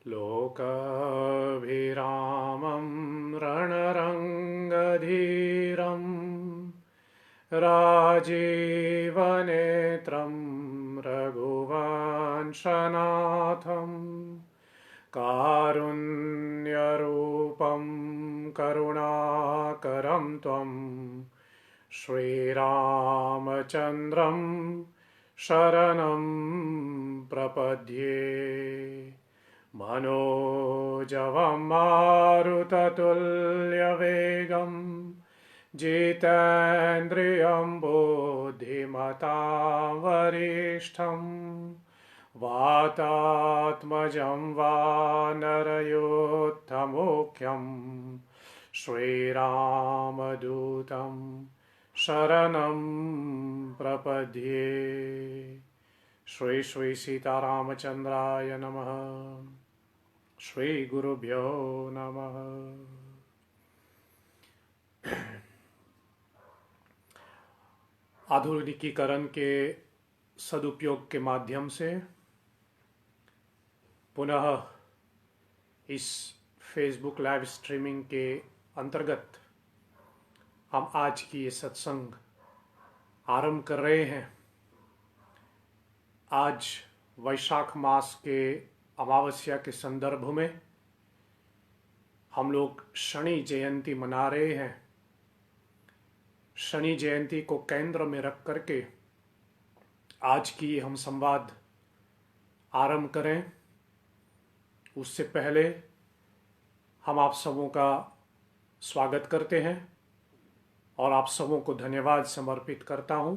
लोकाभिरामं रणरङ्गधीरं राजीवनेत्रं रघुवंशनाथं कारुण्यरूपं करुणाकरं त्वं श्रीरामचन्द्रं शरणं प्रपद्ये। मनोजवं मारुततुल्यवेगं जितेन्द्रियं बुद्धिमतां वरिष्ठं वातात्मजं वानरयोत्तमुख्यं श्रीरामदूतं शरणं प्रपद्ये। श्री श्री सीतारामचंद्राय नमः। श्री गुरुभ्यो नमः। आधुनिकीकरण के सदुपयोग के माध्यम से पुनः इस फेसबुक लाइव स्ट्रीमिंग के अंतर्गत हम आज की ये सत्संग आरंभ कर रहे हैं। आज वैशाख मास के अमावस्या के संदर्भ में हम लोग शनि जयंती मना रहे हैं। शनि जयंती को केंद्र में रख करके आज की हम संवाद आरंभ करें। उससे पहले हम आप सबों का स्वागत करते हैं और आप सबों को धन्यवाद समर्पित करता हूं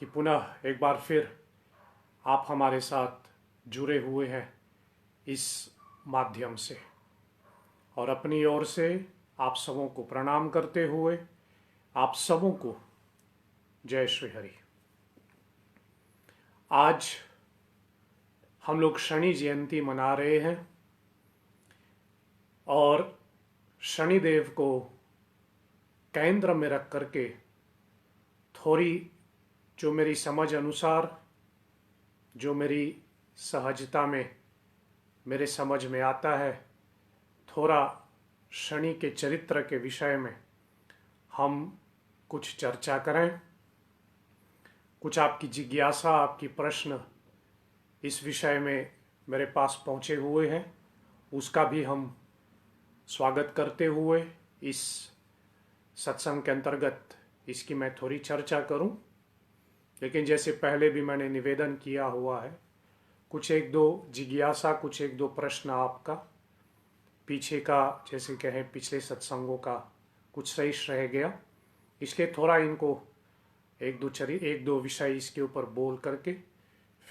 कि पुनः एक बार फिर आप हमारे साथ जुड़े हुए हैं इस माध्यम से, और अपनी ओर से आप सबों को प्रणाम करते हुए आप सबों को जय श्री हरि। आज हम लोग शनि जयंती मना रहे हैं और शनिदेव को केंद्र में रख करके थोड़ी जो मेरी समझ अनुसार, जो मेरी सहजता में मेरे समझ में आता है, थोड़ा शनि के चरित्र के विषय में हम कुछ चर्चा करें। कुछ आपकी जिज्ञासा, आपकी प्रश्न इस विषय में मेरे पास पहुंचे हुए हैं, उसका भी हम स्वागत करते हुए इस सत्संग के अंतर्गत इसकी मैं थोड़ी चर्चा करूं। लेकिन जैसे पहले भी मैंने निवेदन किया हुआ है, कुछ एक दो जिज्ञासा, कुछ एक दो प्रश्न आपका पीछे का, जैसे कहें पिछले सत्संगों का कुछ शेष रह गया, इसलिए थोड़ा इनको एक दो विषय इसके ऊपर बोल करके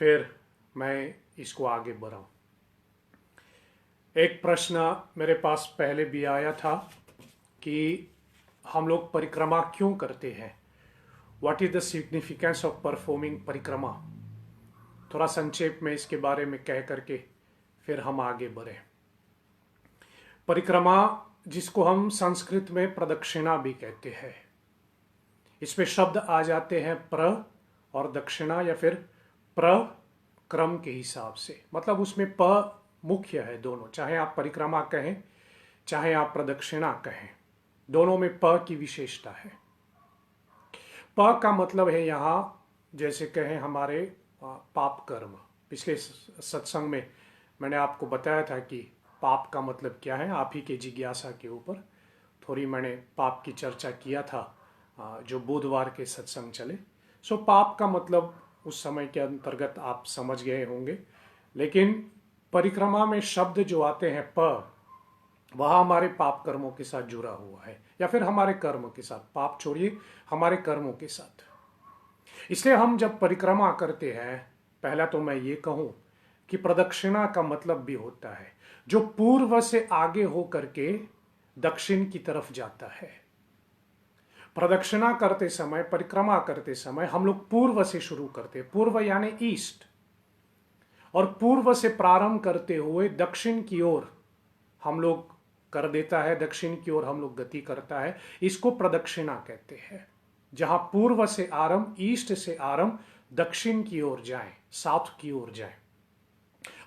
फिर मैं इसको आगे बढ़ाऊं। एक प्रश्न मेरे पास पहले भी आया था कि हम लोग परिक्रमा क्यों करते हैं, what is the significance of performing परिक्रमा। थोड़ा संक्षेप में इसके बारे में कह करके फिर हम आगे बढ़े। परिक्रमा, जिसको हम संस्कृत में प्रदक्षिणा भी कहते हैं, इसमें शब्द आ जाते हैं प्र और दक्षिणा, या फिर प्र क्रम के हिसाब से, मतलब उसमें प मुख्य है दोनों। चाहे आप परिक्रमा कहें, चाहे आप प्रदक्षिणा कहें, दोनों में प की विशेषता है। प का मतलब है यहाँ, जैसे कहें हमारे पाप कर्म। पिछले सत्संग में मैंने आपको बताया था कि पाप का मतलब क्या है। आप ही के जिज्ञासा के ऊपर थोड़ी मैंने पाप की चर्चा किया था, जो बुधवार के सत्संग चले। सो पाप का मतलब उस समय के अंतर्गत आप समझ गए होंगे। लेकिन परिक्रमा में शब्द जो आते हैं प, वह हमारे पाप कर्मों के साथ जुड़ा हुआ है, या फिर हमारे कर्म के साथ, पाप छोड़िए, हमारे कर्मों के साथ। इसलिए हम जब परिक्रमा करते हैं, पहला तो मैं ये कहूं कि प्रदक्षिणा का मतलब भी होता है जो पूर्व से आगे हो करके दक्षिण की तरफ जाता है। प्रदक्षिणा करते समय, परिक्रमा करते समय हम लोग पूर्व से शुरू करते हैं, पूर्व यानी ईस्ट, और पूर्व से प्रारंभ करते हुए दक्षिण की ओर हम लोग कर देता है, दक्षिण की ओर हम लोग गति करता है। इसको प्रदक्षिणा कहते हैं। जहां पूर्व से आरंभ, ईस्ट से आरंभ, दक्षिण की ओर जाए, साउथ की ओर जाए।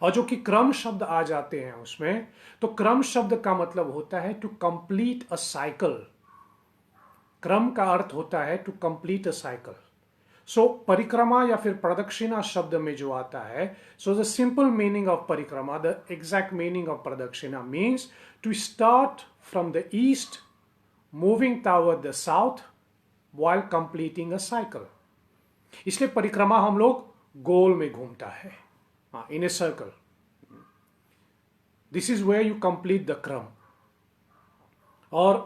और जो कि क्रम शब्द आ जाते हैं उसमें, तो क्रम शब्द का मतलब होता है टू कंप्लीट अ साइकिल। क्रम का अर्थ होता है to complete a cycle. So परिक्रमा या फिर प्रदक्षिणा शब्द में जो आता है, so the simple meaning of parikrama, the exact meaning of pradakshina means to start from the east moving toward the south while completing a cycle। इसलिए परिक्रमा हम लोग गोल में घूमता है, in a circle. This is where you complete the kram. और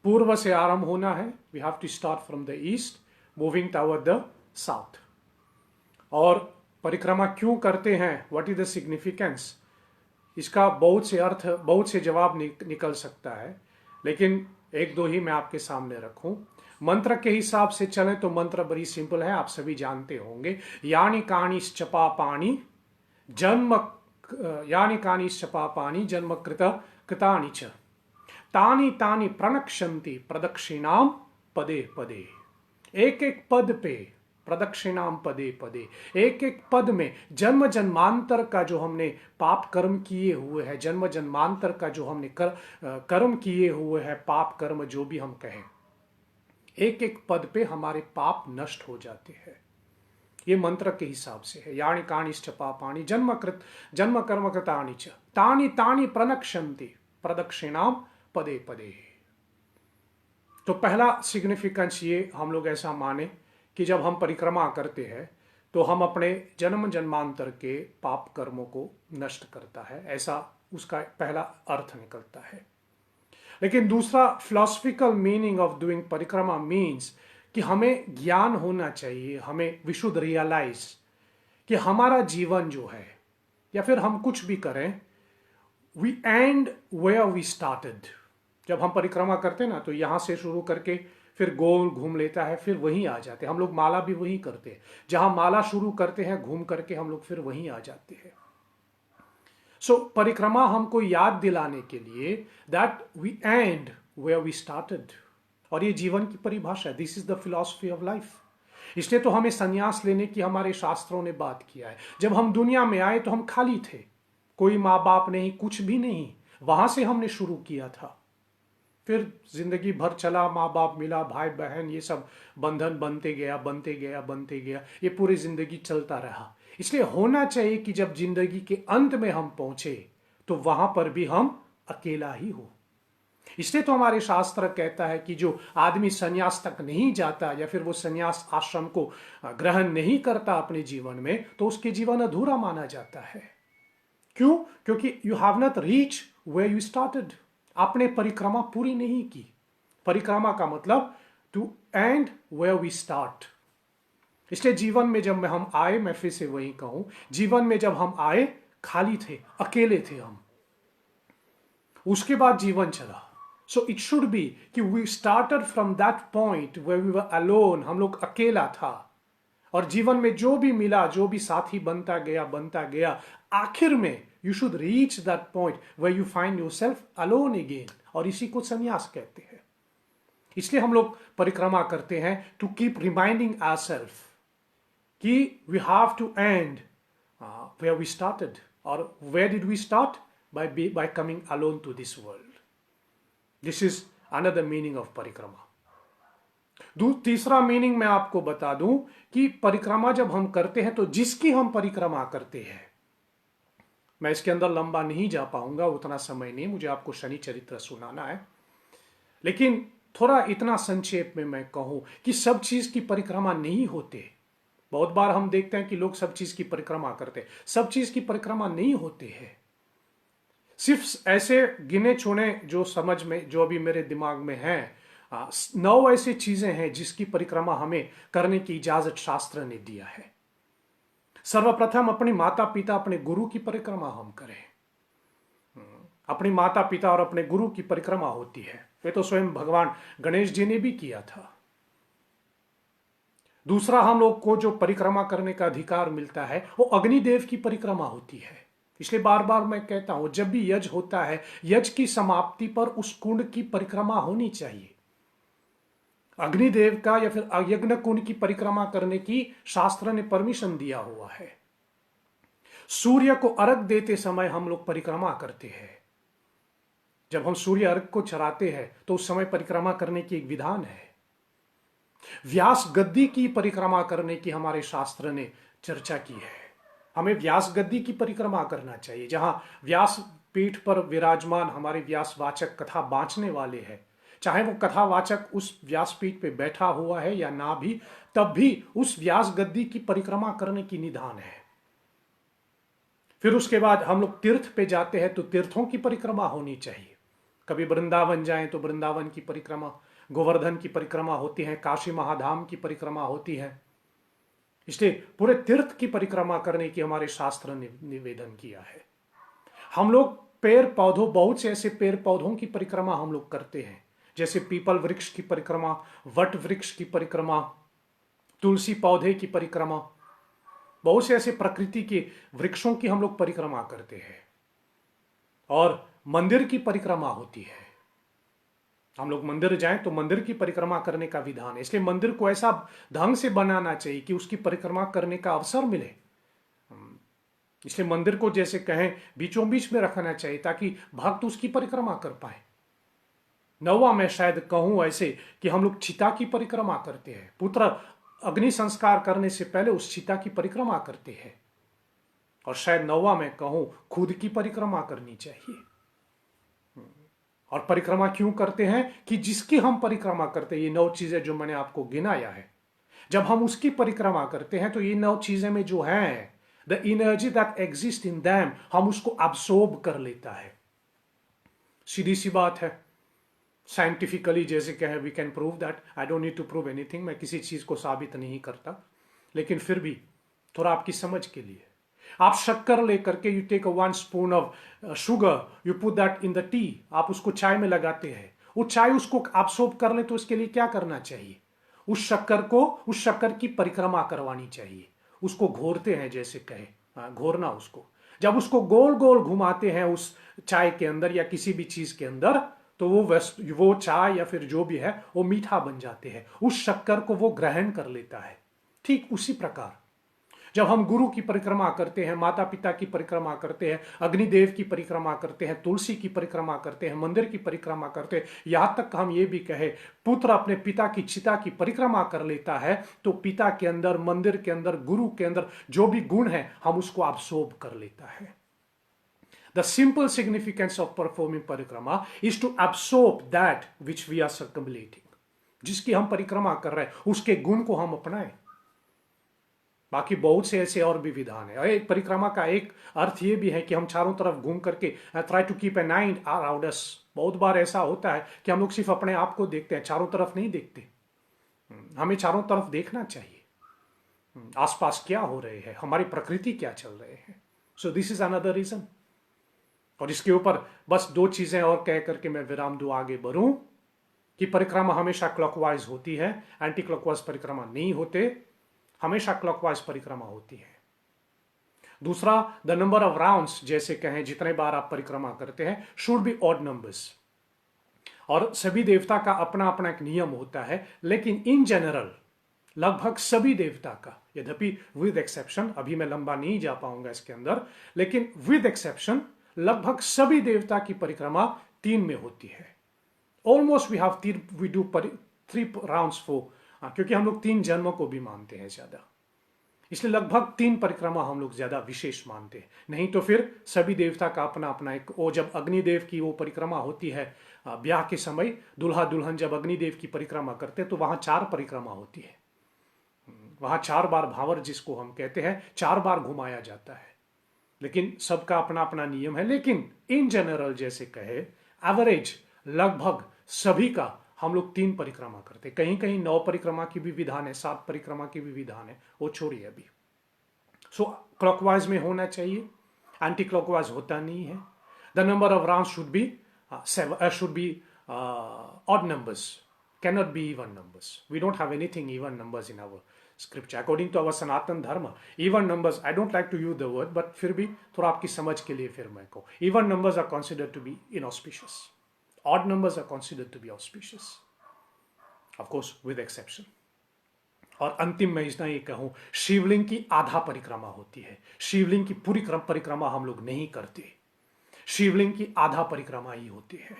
पूर्व से आरंभ होना है, we have to start from the east moving toward the south. और परिक्रमा क्यों करते हैं, व्हाट इज द सिग्निफिकेंस, इसका बहुत से अर्थ, बहुत से जवाब निकल सकता है, लेकिन एक दो ही मैं आपके सामने रखूं। मंत्र के हिसाब से चलें तो मंत्र बड़ी सिंपल है, आप सभी जानते होंगे। यानी कानिश्चपा पानी जन्म, यानी कानिश्चपा पानी जन्म कृत कृतानि च, तानि तानि प्रणक्षन्ति प्रदक्षिणाम पदे पदे। एक एक पद पे प्रदक्षिणाम पदे पदे, एक एक पद में जन्म जन्मांतर का जो हमने पाप कर्म किए हुए हैं, जन्म जन्मांतर का जो हमने कर्म किए हुए हैं, पाप कर्म जो भी हम कहें, एक एक पद पे हमारे पाप नष्ट हो जाते हैं। ये मंत्र के हिसाब से है। यानी कानिश्च पापानि जन्म कर्म कृतानि च, तानि तानि प्रणक्षन्ति प्रदक्षिणाम पदे पदे। तो पहला सिग्निफिकेंस ये हम लोग ऐसा माने कि जब हम परिक्रमा करते हैं तो हम अपने जन्म जन्मांतर के पाप कर्मों को नष्ट करता है, ऐसा उसका पहला अर्थ निकलता है। लेकिन दूसरा फिलोसफिकल मीनिंग ऑफ डूइंग परिक्रमा मीन्स कि हमें ज्ञान होना चाहिए, हमें वी शुड रियलाइज कि हमारा जीवन जो है या फिर हम कुछ भी करें, we end where we started. जब हम परिक्रमा करते हैं ना, तो यहां से शुरू करके फिर गोल घूम लेता है, फिर वहीं आ जाते हैं हम लोग। माला भी वहीं करते हैं, जहां माला शुरू करते हैं घूम करके हम लोग फिर वहीं आ जाते हैं। सो परिक्रमा हमको याद दिलाने के लिए that we end where we started. और ये जीवन की परिभाषा है, this is the philosophy of life. इसलिए तो हमें संन्यास लेने की हमारे शास्त्रों ने बात किया है। जब हम दुनिया में आए तो हम खाली थे, कोई माँ बाप नहीं, कुछ भी नहीं, वहां से हमने शुरू किया था। फिर जिंदगी भर चला, माँ बाप मिला, भाई बहन, ये सब बंधन बनते गया बनते गया बनते गया, ये पूरी जिंदगी चलता रहा। इसलिए होना चाहिए कि जब जिंदगी के अंत में हम पहुंचे तो वहां पर भी हम अकेला ही हो। इसलिए तो हमारे शास्त्र कहता है कि जो आदमी संन्यास तक नहीं जाता या फिर वो संन्यास आश्रम को ग्रहण नहीं करता अपने जीवन में, तो उसके जीवन अधूरा माना जाता है। क्यों? क्योंकि you have not reach where you started. आपने परिक्रमा पूरी नहीं की। परिक्रमा का मतलब to end where we start. इसलिए जीवन में जब हम आए, मैं फिर से वही कहूं, जीवन में जब हम आए खाली थे, अकेले थे हम, उसके बाद जीवन चला। सो इट शुड बी कि we started from that point where we were alone, हम लोग अकेला था, और जीवन में जो भी मिला, जो भी साथी बनता गया, आखिर में you should reach that point where you find yourself alone again. और इसी को संन्यास कहते हैं। इसलिए हम लोग परिक्रमा करते हैं टू कीप रिमाइंडिंग आवरसेल्फ कि we have to end where we started. और where did we start? by coming alone to this world. This is another meaning of परिक्रमा। तीसरा मीनिंग मैं आपको बता दूं कि परिक्रमा जब हम करते हैं तो जिसकी हम परिक्रमा करते हैं, मैं इसके अंदर लंबा नहीं जा पाऊंगा, उतना समय नहीं, मुझे आपको शनि चरित्र सुनाना है, लेकिन थोड़ा इतना संक्षेप में मैं कहूं कि सब चीज की परिक्रमा नहीं होते। बहुत बार हम देखते हैं कि लोग सब चीज की परिक्रमा करते, सब चीज की परिक्रमा नहीं होते हैं। सिर्फ ऐसे गिने चुने जो समझ में, जो अभी मेरे दिमाग में है, 9 ऐसी चीजें हैं जिसकी परिक्रमा हमें करने की इजाजत शास्त्र ने दिया है। सर्वप्रथम अपने माता पिता, अपने गुरु की परिक्रमा हम करें। अपनी माता पिता और अपने गुरु की परिक्रमा होती है, वे तो स्वयं भगवान गणेश जी ने भी किया था। दूसरा, हम लोग को जो परिक्रमा करने का अधिकार मिलता है वो अग्निदेव की परिक्रमा होती है। इसलिए बार बार मैं कहता हूं, जब भी यज्ञ होता है, यज्ञ की समाप्ति पर उस कुंड की परिक्रमा होनी चाहिए। अग्निदेव का या फिर यज्ञ कुंड की परिक्रमा करने की शास्त्र ने परमिशन दिया हुआ है। सूर्य को अर्घ देते समय हम लोग परिक्रमा करते हैं। जब हम सूर्य अर्घ को चढ़ाते हैं तो उस समय परिक्रमा करने की एक विधान है। व्यास गद्दी की परिक्रमा करने की हमारे शास्त्र ने चर्चा की है। हमें व्यास गद्दी की परिक्रमा करना चाहिए, जहां व्यास पीठ पर विराजमान हमारे व्यासवाचक कथा बांचने वाले हैं। चाहे वो कथावाचक उस व्यासपीठ पे बैठा हुआ है या ना भी, तब भी उस व्यास गद्दी की परिक्रमा करने की निधान है। फिर उसके बाद हम लोग तीर्थ पे जाते हैं तो तीर्थों की परिक्रमा होनी चाहिए। कभी वृंदावन जाएं तो वृंदावन की परिक्रमा, गोवर्धन की परिक्रमा होती है, काशी महाधाम की परिक्रमा होती है। इसलिए पूरे तीर्थ की परिक्रमा करने की हमारे शास्त्र ने निवेदन किया है। हम लोग पेड़ पौधों, बहुत से ऐसे पेड़ पौधों की परिक्रमा हम लोग करते हैं, जैसे पीपल वृक्ष की परिक्रमा, वट वृक्ष की परिक्रमा, तुलसी पौधे की परिक्रमा, बहुत से ऐसे प्रकृति के वृक्षों की हम लोग परिक्रमा करते हैं। और मंदिर की परिक्रमा होती है। हम लोग मंदिर जाएं तो मंदिर की परिक्रमा करने का विधान है। इसलिए मंदिर को ऐसा ढंग से बनाना चाहिए कि उसकी परिक्रमा करने का अवसर मिले। इसलिए मंदिर को जैसे कहें बीचों बीच में रखना चाहिए ताकि भक्त उसकी परिक्रमा कर पाए। नौवा मैं शायद कहूं ऐसे कि हम लोग चिता की परिक्रमा करते हैं। पुत्र अग्नि संस्कार करने से पहले उस चिता की परिक्रमा करते हैं। और शायद नौवा मैं कहूं खुद की परिक्रमा करनी चाहिए। और परिक्रमा क्यों करते हैं कि जिसकी हम परिक्रमा करते हैं, ये 9 चीजें जो मैंने आपको गिनाया है, जब हम उसकी परिक्रमा करते हैं तो ये 9 चीजें में जो है, the energy that exist in them, हम उसको अब्सॉर्ब कर लेता है। सीधी सी बात है। साइंटिफिकली जैसे कहें, we can prove that. I don't need to prove anything, मैं किसी चीज को साबित नहीं करता, लेकिन फिर भी थोड़ा आपकी समझ के लिए, आप शक्कर लेकर के you take 1 spoon of sugar, you put that in the tea, आप उसको चाय में लगाते हैं, वो चाय उसको अब्सॉर्ब कर ले, तो उसके लिए क्या करना चाहिए? उस शक्कर की परिक्रमा करवानी चाहिए। उसको घोरते हैं, जैसे कहे, घोरना उसको। जब उसको गोल गोल घुमाते हैं उस चाय के अंदर या किसी भी चीज के अंदर, तो वो चाय या फिर जो भी है वो मीठा बन जाते हैं। उस शक्कर को वो ग्रहण कर लेता है। ठीक उसी प्रकार जब हम गुरु की परिक्रमा करते हैं, माता पिता की परिक्रमा करते हैं, अग्निदेव की परिक्रमा करते हैं, तुलसी की परिक्रमा करते हैं, मंदिर की परिक्रमा करते हैं, यहां तक हम ये भी कहे पुत्र अपने पिता की चिता की परिक्रमा कर लेता है, तो पिता के अंदर, मंदिर के अंदर, गुरु के अंदर जो भी गुण है, हम उसको अब्सॉर्ब कर लेता है। The simple significance of performing परिक्रमा is to absorb that which we are circumambulating. जिसकी हम परिक्रमा कर रहे हैं उसके गुण को हम अपनाएं। बाकी बहुत से ऐसे और भी विधान है। एक परिक्रमा का एक अर्थ ये भी है कि हम चारों तरफ घूम करके try to keep an eye around us. बहुत बार ऐसा होता है कि हम लोग सिर्फ अपने आप को देखते हैं, चारों तरफ नहीं देखते। हमें चारों तरफ देखना चाहिए, आसपास क्या हो रहे हैं, हमारी प्रकृति क्या चल रहे हैं। So this is another reason. और इसके ऊपर बस 2 चीजें और कह करके मैं विराम दूं, आगे बढ़ूं, कि परिक्रमा हमेशा क्लॉकवाइज होती है, एंटी क्लॉकवाइज परिक्रमा नहीं होते, हमेशा क्लॉकवाइज परिक्रमा होती है। दूसरा, द नंबर ऑफ राउंड्स, जैसे कहें जितने बार आप परिक्रमा करते हैं, शुड बी ऑड नंबर्स। और सभी देवता का अपना अपना एक नियम होता है, लेकिन इन जनरल लगभग सभी देवता का, यद्यपि विद एक्सेप्शन, अभी मैं लंबा नहीं जा पाऊंगा इसके अंदर, लेकिन विद एक्सेप्शन लगभग सभी देवता की परिक्रमा 3 में होती है। Almost we do 3 rounds for, क्योंकि हम लोग 3 जन्मों को भी मानते हैं ज्यादा, इसलिए लगभग 3 परिक्रमा हम लोग ज्यादा विशेष मानते हैं। नहीं तो फिर सभी देवता का अपना अपना एक, वो जब अग्निदेव की वो परिक्रमा होती है ब्याह के समय, दूल्हा दुल्हन जब अग्निदेव की परिक्रमा करते हैं तो वहां 4 परिक्रमा होती है। वहां 4 बार भावर जिसको हम कहते हैं, 4 बार घुमाया जाता है। लेकिन सबका अपना अपना नियम है। लेकिन इन जनरल जैसे कहे, एवरेज लगभग सभी का हम लोग 3 परिक्रमा करते हैं। कहीं कहीं 9 परिक्रमा की भी विधान है, 7 परिक्रमा की भी विधान है, वो छोड़िए अभी। सो क्लॉकवाइज में होना चाहिए, एंटी क्लॉकवाइज होता नहीं है। The number of round should be odd numbers, cannot be even numbers. We don't have anything even numbers in our scripture according to our Sanatan Dharma. Even numbers, I don't like to use the word, but फिर भी थोड़ा आपकी समझ के लिए फिर मैं कहूं, even numbers are considered to be inauspicious, odd numbers are considered to be auspicious, of course with exception। और अंतिम मैं इतना ये कहूं, शिवलिंग की आधा परिक्रमा होती है, शिवलिंग की पूरी परिक्रमा हम लोग नहीं करते, शिवलिंग की आधा परिक्रमा ही होती है,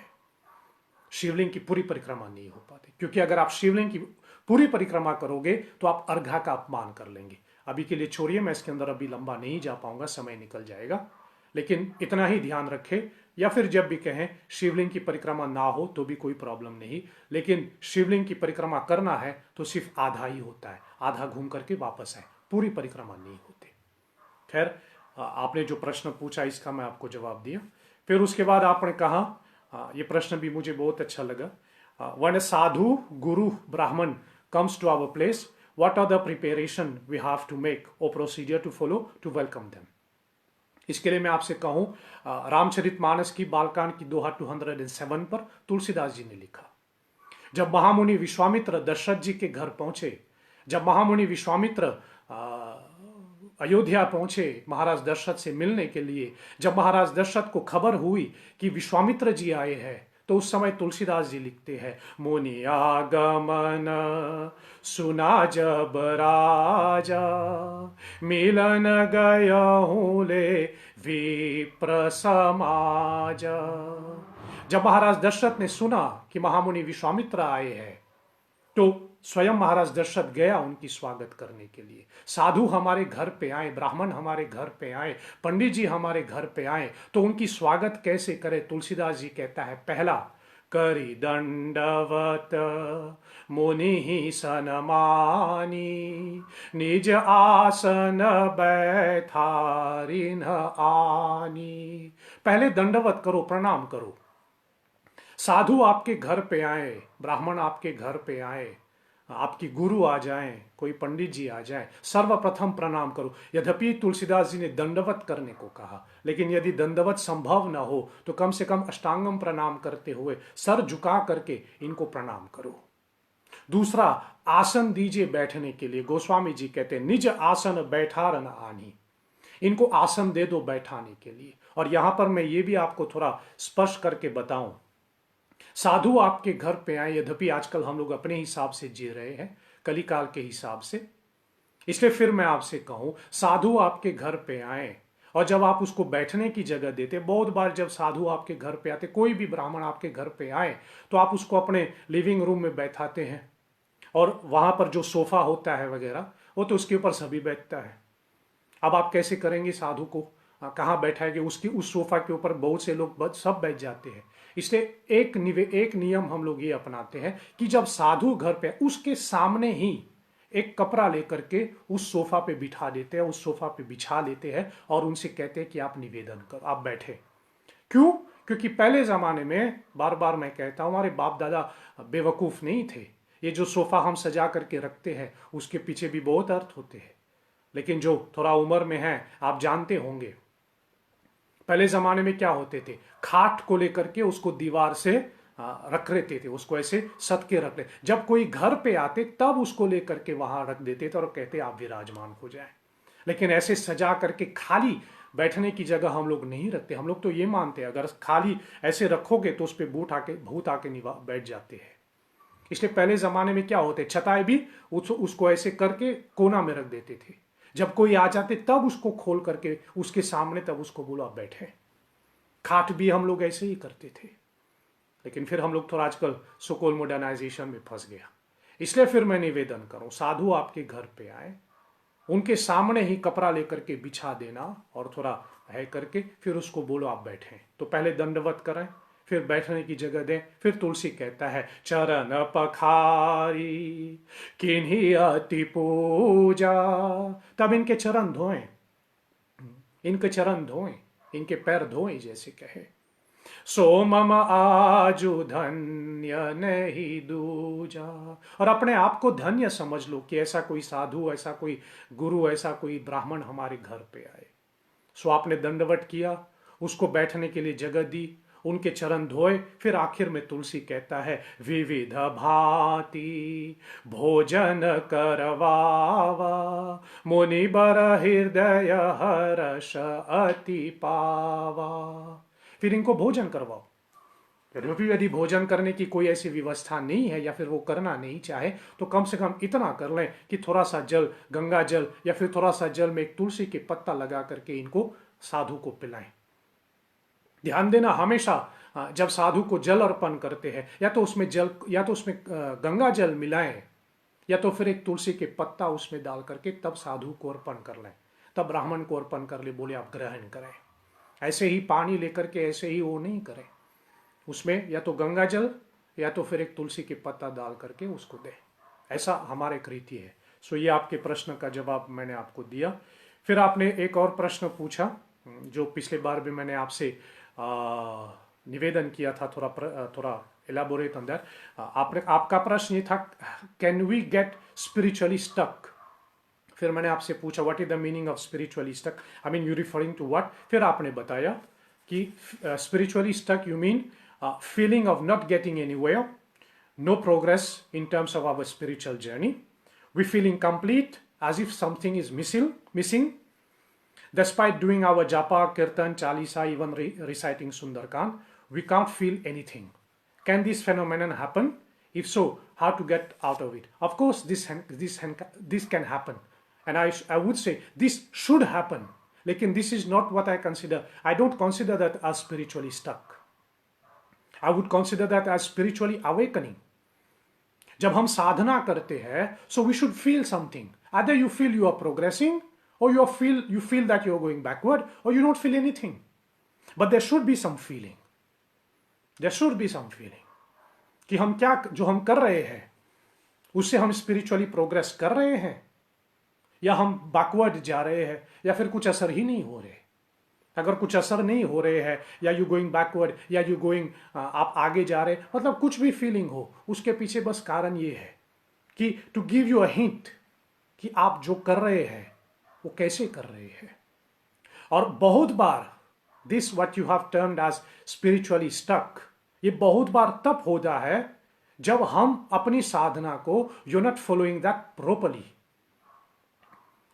शिवलिंग की पूरी परिक्रमा नहीं हो पाती, क्योंकि अगर आप शिवलिंग की पूरी परिक्रमा करोगे तो आप अर्घा का अपमान कर लेंगे। अभी के लिए छोड़िए, मैं इसके अंदर अभी लंबा नहीं जा पाऊंगा, समय निकल जाएगा, लेकिन इतना ही ध्यान रखें, या फिर जब भी कहें शिवलिंग की परिक्रमा ना हो तो भी कोई प्रॉब्लम नहीं, लेकिन शिवलिंग की परिक्रमा करना है तो सिर्फ आधा ही होता है, आधा घूम करके वापस आए, पूरी परिक्रमा नहीं होती। खैर, आपने जो प्रश्न पूछा इसका मैं आपको जवाब दिया। फिर उसके बाद आपने कहा, ये प्रश्न भी मुझे बहुत अच्छा लगा, when a sadhu, guru, brahman comes to our place, what are the preparation we have to make or procedure to follow to welcome them? इसके लिए मैं आपसे कहूं, रामचरितमानस की बालकांड की दोहा 207 पर तुलसीदास जी ने लिखा, जब महामुनि विश्वामित्र दशरथ जी के घर पहुंचे, जब महामुनि विश्वामित्र अयोध्या पहुंचे महाराज दशरथ से मिलने के लिए, जब महाराज दशरथ को खबर हुई कि विश्वामित्र जी आए हैं, तो उस समय तुलसीदास जी लिखते हैं, मुनि आगमन सुना जब राजा, मिलन गयहूँ ले विप्र समाज। जब महाराज दशरथ ने सुना कि महामुनि विश्वामित्र आए हैं, तो स्वयं महाराज दशरथ गया उनकी स्वागत करने के लिए। साधु हमारे घर पे आए, ब्राह्मण हमारे घर पे आए, पंडित जी हमारे घर पे आए, तो उनकी स्वागत कैसे करे? तुलसीदास जी कहता है, पहला, करी दंडवत मुनि ही सनमानी, निज आसन बैठारिन आनी। पहले दंडवत करो, प्रणाम करो। साधु आपके घर पे आए, ब्राह्मण आपके घर पे आए, आपकी गुरु आ जाएं, कोई पंडित जी आ जाएं, सर्वप्रथम प्रणाम करो। यद्यपि तुलसीदास जी ने दंडवत करने को कहा, लेकिन यदि दंडवत संभव न हो तो कम से कम अष्टांगम प्रणाम करते हुए सर झुका करके इनको प्रणाम करो। दूसरा, आसन दीजिए बैठने के लिए। गोस्वामी जी कहते हैं, निज आसन बैठारन आनी, इनको आसन दे दो बैठाने के लिए। और यहां पर मैं ये भी आपको थोड़ा स्पष्ट करके बताऊं, साधु आपके घर पे आए, यद्यपि आजकल हम लोग अपने हिसाब से जी रहे हैं, कलिकाल के हिसाब से, इसलिए फिर मैं आपसे कहूं, साधु आपके घर पे आए और जब आप उसको बैठने की जगह देते, बहुत बार जब साधु आपके घर पे आते, कोई भी ब्राह्मण आपके घर पे आए, तो आप उसको अपने लिविंग रूम में बैठाते हैं, और वहां पर जो सोफा होता है वगैरह, वो तो उसके ऊपर सभी बैठता है। अब आप कैसे करेंगे? साधु को कहाँ बैठाएंगे? उसकी उस सोफा के ऊपर बहुत से लोग सब बैठ जाते हैं। इसलिए एक नियम हम लोग ये अपनाते हैं कि जब साधु घर पे, उसके सामने ही एक कपड़ा लेकर के उस सोफा पे बिठा देते हैं, उस सोफा पे बिछा लेते हैं और उनसे कहते हैं कि आप निवेदन करो, आप बैठे। क्यों? क्योंकि पहले जमाने में, बार बार मैं कहता हूं, हमारे बाप दादा बेवकूफ नहीं थे। ये जो सोफा हम सजा करके रखते हैं उसके पीछे भी बहुत अर्थ होते हैं, लेकिन जो थोड़ा उम्र में है आप जानते होंगे, पहले जमाने में क्या होते थे, खाट को लेकर के उसको दीवार से रख लेते थे, उसको ऐसे सत के रख ले, जब कोई घर पे आते तब उसको लेकर के वहां रख देते थे और कहते आप विराजमान हो जाए। लेकिन ऐसे सजा करके खाली बैठने की जगह हम लोग नहीं रखते। हम लोग तो ये मानते हैं अगर खाली ऐसे रखोगे तो उस पर भूत आके बैठ जाते हैं। इसलिए पहले जमाने में क्या होते, छताएं भी उसको ऐसे करके कोना में रख देते थे, जब कोई आ जाते तब उसको खोल करके उसके सामने, तब उसको बोलो आप बैठे। खाट भी हम लोग ऐसे ही करते थे, लेकिन फिर हम लोग थोड़ा आजकल सुकोल मॉडर्नाइजेशन में फंस गया। इसलिए फिर मैं निवेदन करूं, साधु आपके घर पे आए, उनके सामने ही कपड़ा लेकर के बिछा देना और थोड़ा है करके फिर उसको बोलो आप बैठे। तो पहले दंडवत करें, फिर बैठने की जगह दें। फिर तुलसी कहता है, चरण पखारी किन्हीं अति पूजा, तब इनके चरण धोएं, इनके चरण धोएं, इनके पैर धोएं, जैसे कहे, सो मम आजु धन्य नहीं दूजा। और अपने आप को धन्य समझ लो कि ऐसा कोई साधु, ऐसा कोई गुरु, ऐसा कोई ब्राह्मण हमारे घर पे आए। सो आपने दंडवत किया, उसको बैठने के लिए जगह दी, उनके चरण धोए। फिर आखिर में तुलसी कहता है, विविध भांति भोजन करवावा, मुनि बर हृदय हर्ष अति पावा। फिर इनको भोजन करवाओ, फिर भी यदि भोजन करने की कोई ऐसी व्यवस्था नहीं है या फिर वो करना नहीं चाहे तो कम से कम इतना कर लें कि थोड़ा सा जल, गंगा जल या फिर थोड़ा सा जल में एक तुलसी के पत्ता लगा करके इनको साधु को पिलाएं। ध्यान देना, हमेशा जब साधु को जल अर्पण करते हैं या तो उसमें जल या तो उसमें गंगा जल मिलाएं या तो फिर एक तुलसी के पत्ता उसमें डाल करके तब साधु को अर्पण कर लें, तब ब्राह्मण को अर्पण कर ले, बोले आप ग्रहण करें। ऐसे ही पानी लेकर के ऐसे ही वो नहीं करें, उसमें या तो गंगा जल या तो फिर एक तुलसी के पत्ता डाल करके उसको दे। ऐसा हमारे एक रीति है। सो ये आपके प्रश्न का जवाब मैंने आपको दिया। फिर आपने एक और प्रश्न पूछा जो पिछले बार भी मैंने आपसे निवेदन किया था, थोड़ा एलाबोरेट ऑन दैट। आपका प्रश्न ये था, can we get spiritually stuck. फिर मैंने आपसे पूछा what is the meaning of spiritually stuck, I mean you referring to what. फिर आपने बताया कि spiritually stuck you mean feeling of not getting anywhere, no progress in terms of our spiritual journey. We feel incomplete, as if something is missing. Despite doing our japa, kirtan, chalisa, even reciting Sundarkan, we can't feel anything. Can this phenomenon happen? If so, how to get out of it? Of course, this can happen, and I would say this should happen. Lekin this is not what I consider. I don't consider that as spiritually stuck. I would consider that as spiritually awakening. जब हम साधना करते हैं, so we should feel something. Either you feel you are progressing, or you feel that you are going backward, or you don't feel anything. But there should be some feeling. There should be some feeling. कि हम क्या जो हम कर रहे हैं उससे हम spiritually progress कर रहे हैं या हम backward जा रहे हैं या फिर कुछ असर ही नहीं हो रहे। अगर कुछ असर नहीं हो रहे हैं या यू गोइंग बैकवर्ड या यू गोइंग आप आगे जा रहे, मतलब कुछ भी फीलिंग हो, उसके पीछे बस कारण ये है कि to give you a hint कि आप जो कर रहे हैं वो कैसे कर रहे हैं। और बहुत बार this what you have turned as spiritually stuck, ये बहुत बार तब होता है जब हम अपनी साधना को you not following that properly.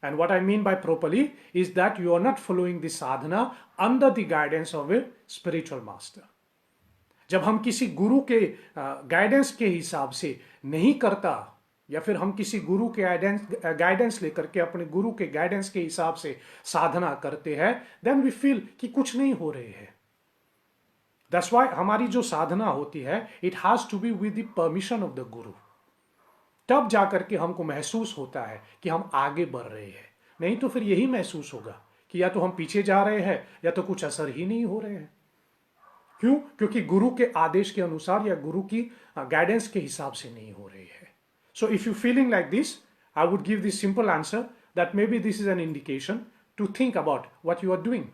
And what I mean by properly is that you are not following the sadhana under the guidance of a spiritual master. जब हम किसी गुरु के गाइडेंस के हिसाब से नहीं करता या फिर हम किसी गुरु के गाइडेंस लेकर के अपने गुरु के गाइडेंस के हिसाब से साधना करते हैं, then we feel कि कुछ नहीं हो रहे हैं। That's why हमारी जो साधना होती है, it has to be with the permission of the guru. तब जाकर के हमको महसूस होता है कि हम आगे बढ़ रहे हैं, नहीं तो फिर यही महसूस होगा कि या तो हम पीछे जा रहे हैं या तो कुछ असर ही नहीं हो रहे हैं। क्यों? क्योंकि गुरु के आदेश के अनुसार या गुरु की गाइडेंस के हिसाब से नहीं हो रहे हैं। So if you feeling like this, I would give this simple answer that may be this is an indication to think about what you are doing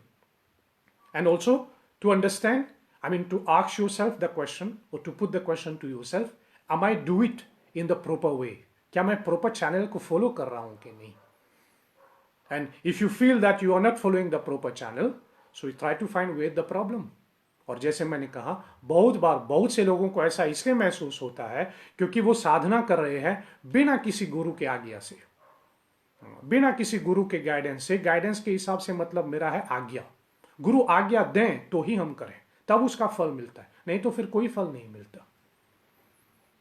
and also to understand, I mean to ask yourself the question और to put the question to yourself, am I do it in the proper way? क्या मैं proper channel को follow कर रहा हूं कि नहीं? And if you feel that you are not following the proper channel, so you try to find where the problem. और जैसे मैंने कहा, बहुत बार बहुत से लोगों को ऐसा इसलिए महसूस होता है क्योंकि वो साधना कर रहे हैं बिना किसी गुरु के आज्ञा से, बिना किसी गुरु के गाइडेंस से। गाइडेंस के हिसाब से मतलब मेरा है आज्ञा। गुरु आज्ञा दें तो ही हम करें, तब उसका फल मिलता है, नहीं तो फिर कोई फल नहीं मिलता।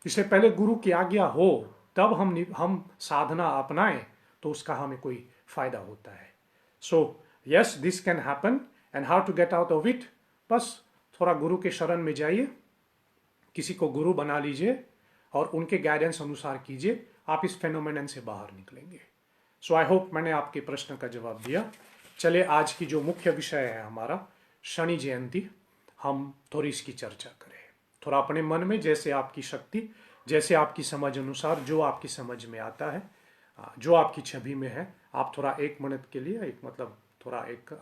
इसलिए पहले गुरु की आज्ञा हो तब हम साधना अपनाएं तो उसका हमें कोई फायदा होता है। So yes, this can happen and how to get out of it, बस थोड़ा गुरु के शरण में जाइए, किसी को गुरु बना लीजिए और उनके गाइडेंस अनुसार कीजिए, आप इस फेनोमेनन से बाहर निकलेंगे। सो आई होप मैंने आपके प्रश्न का जवाब दिया। चले आज की जो मुख्य विषय है हमारा शनि जयंती, हम थोड़ी इसकी चर्चा करें। थोड़ा अपने मन में जैसे आपकी शक्ति, जैसे आपकी समझ अनुसार, जो आपकी समझ में आता है, जो आपकी छवि में है, आप थोड़ा एक मिनट के लिए, थोड़ा एक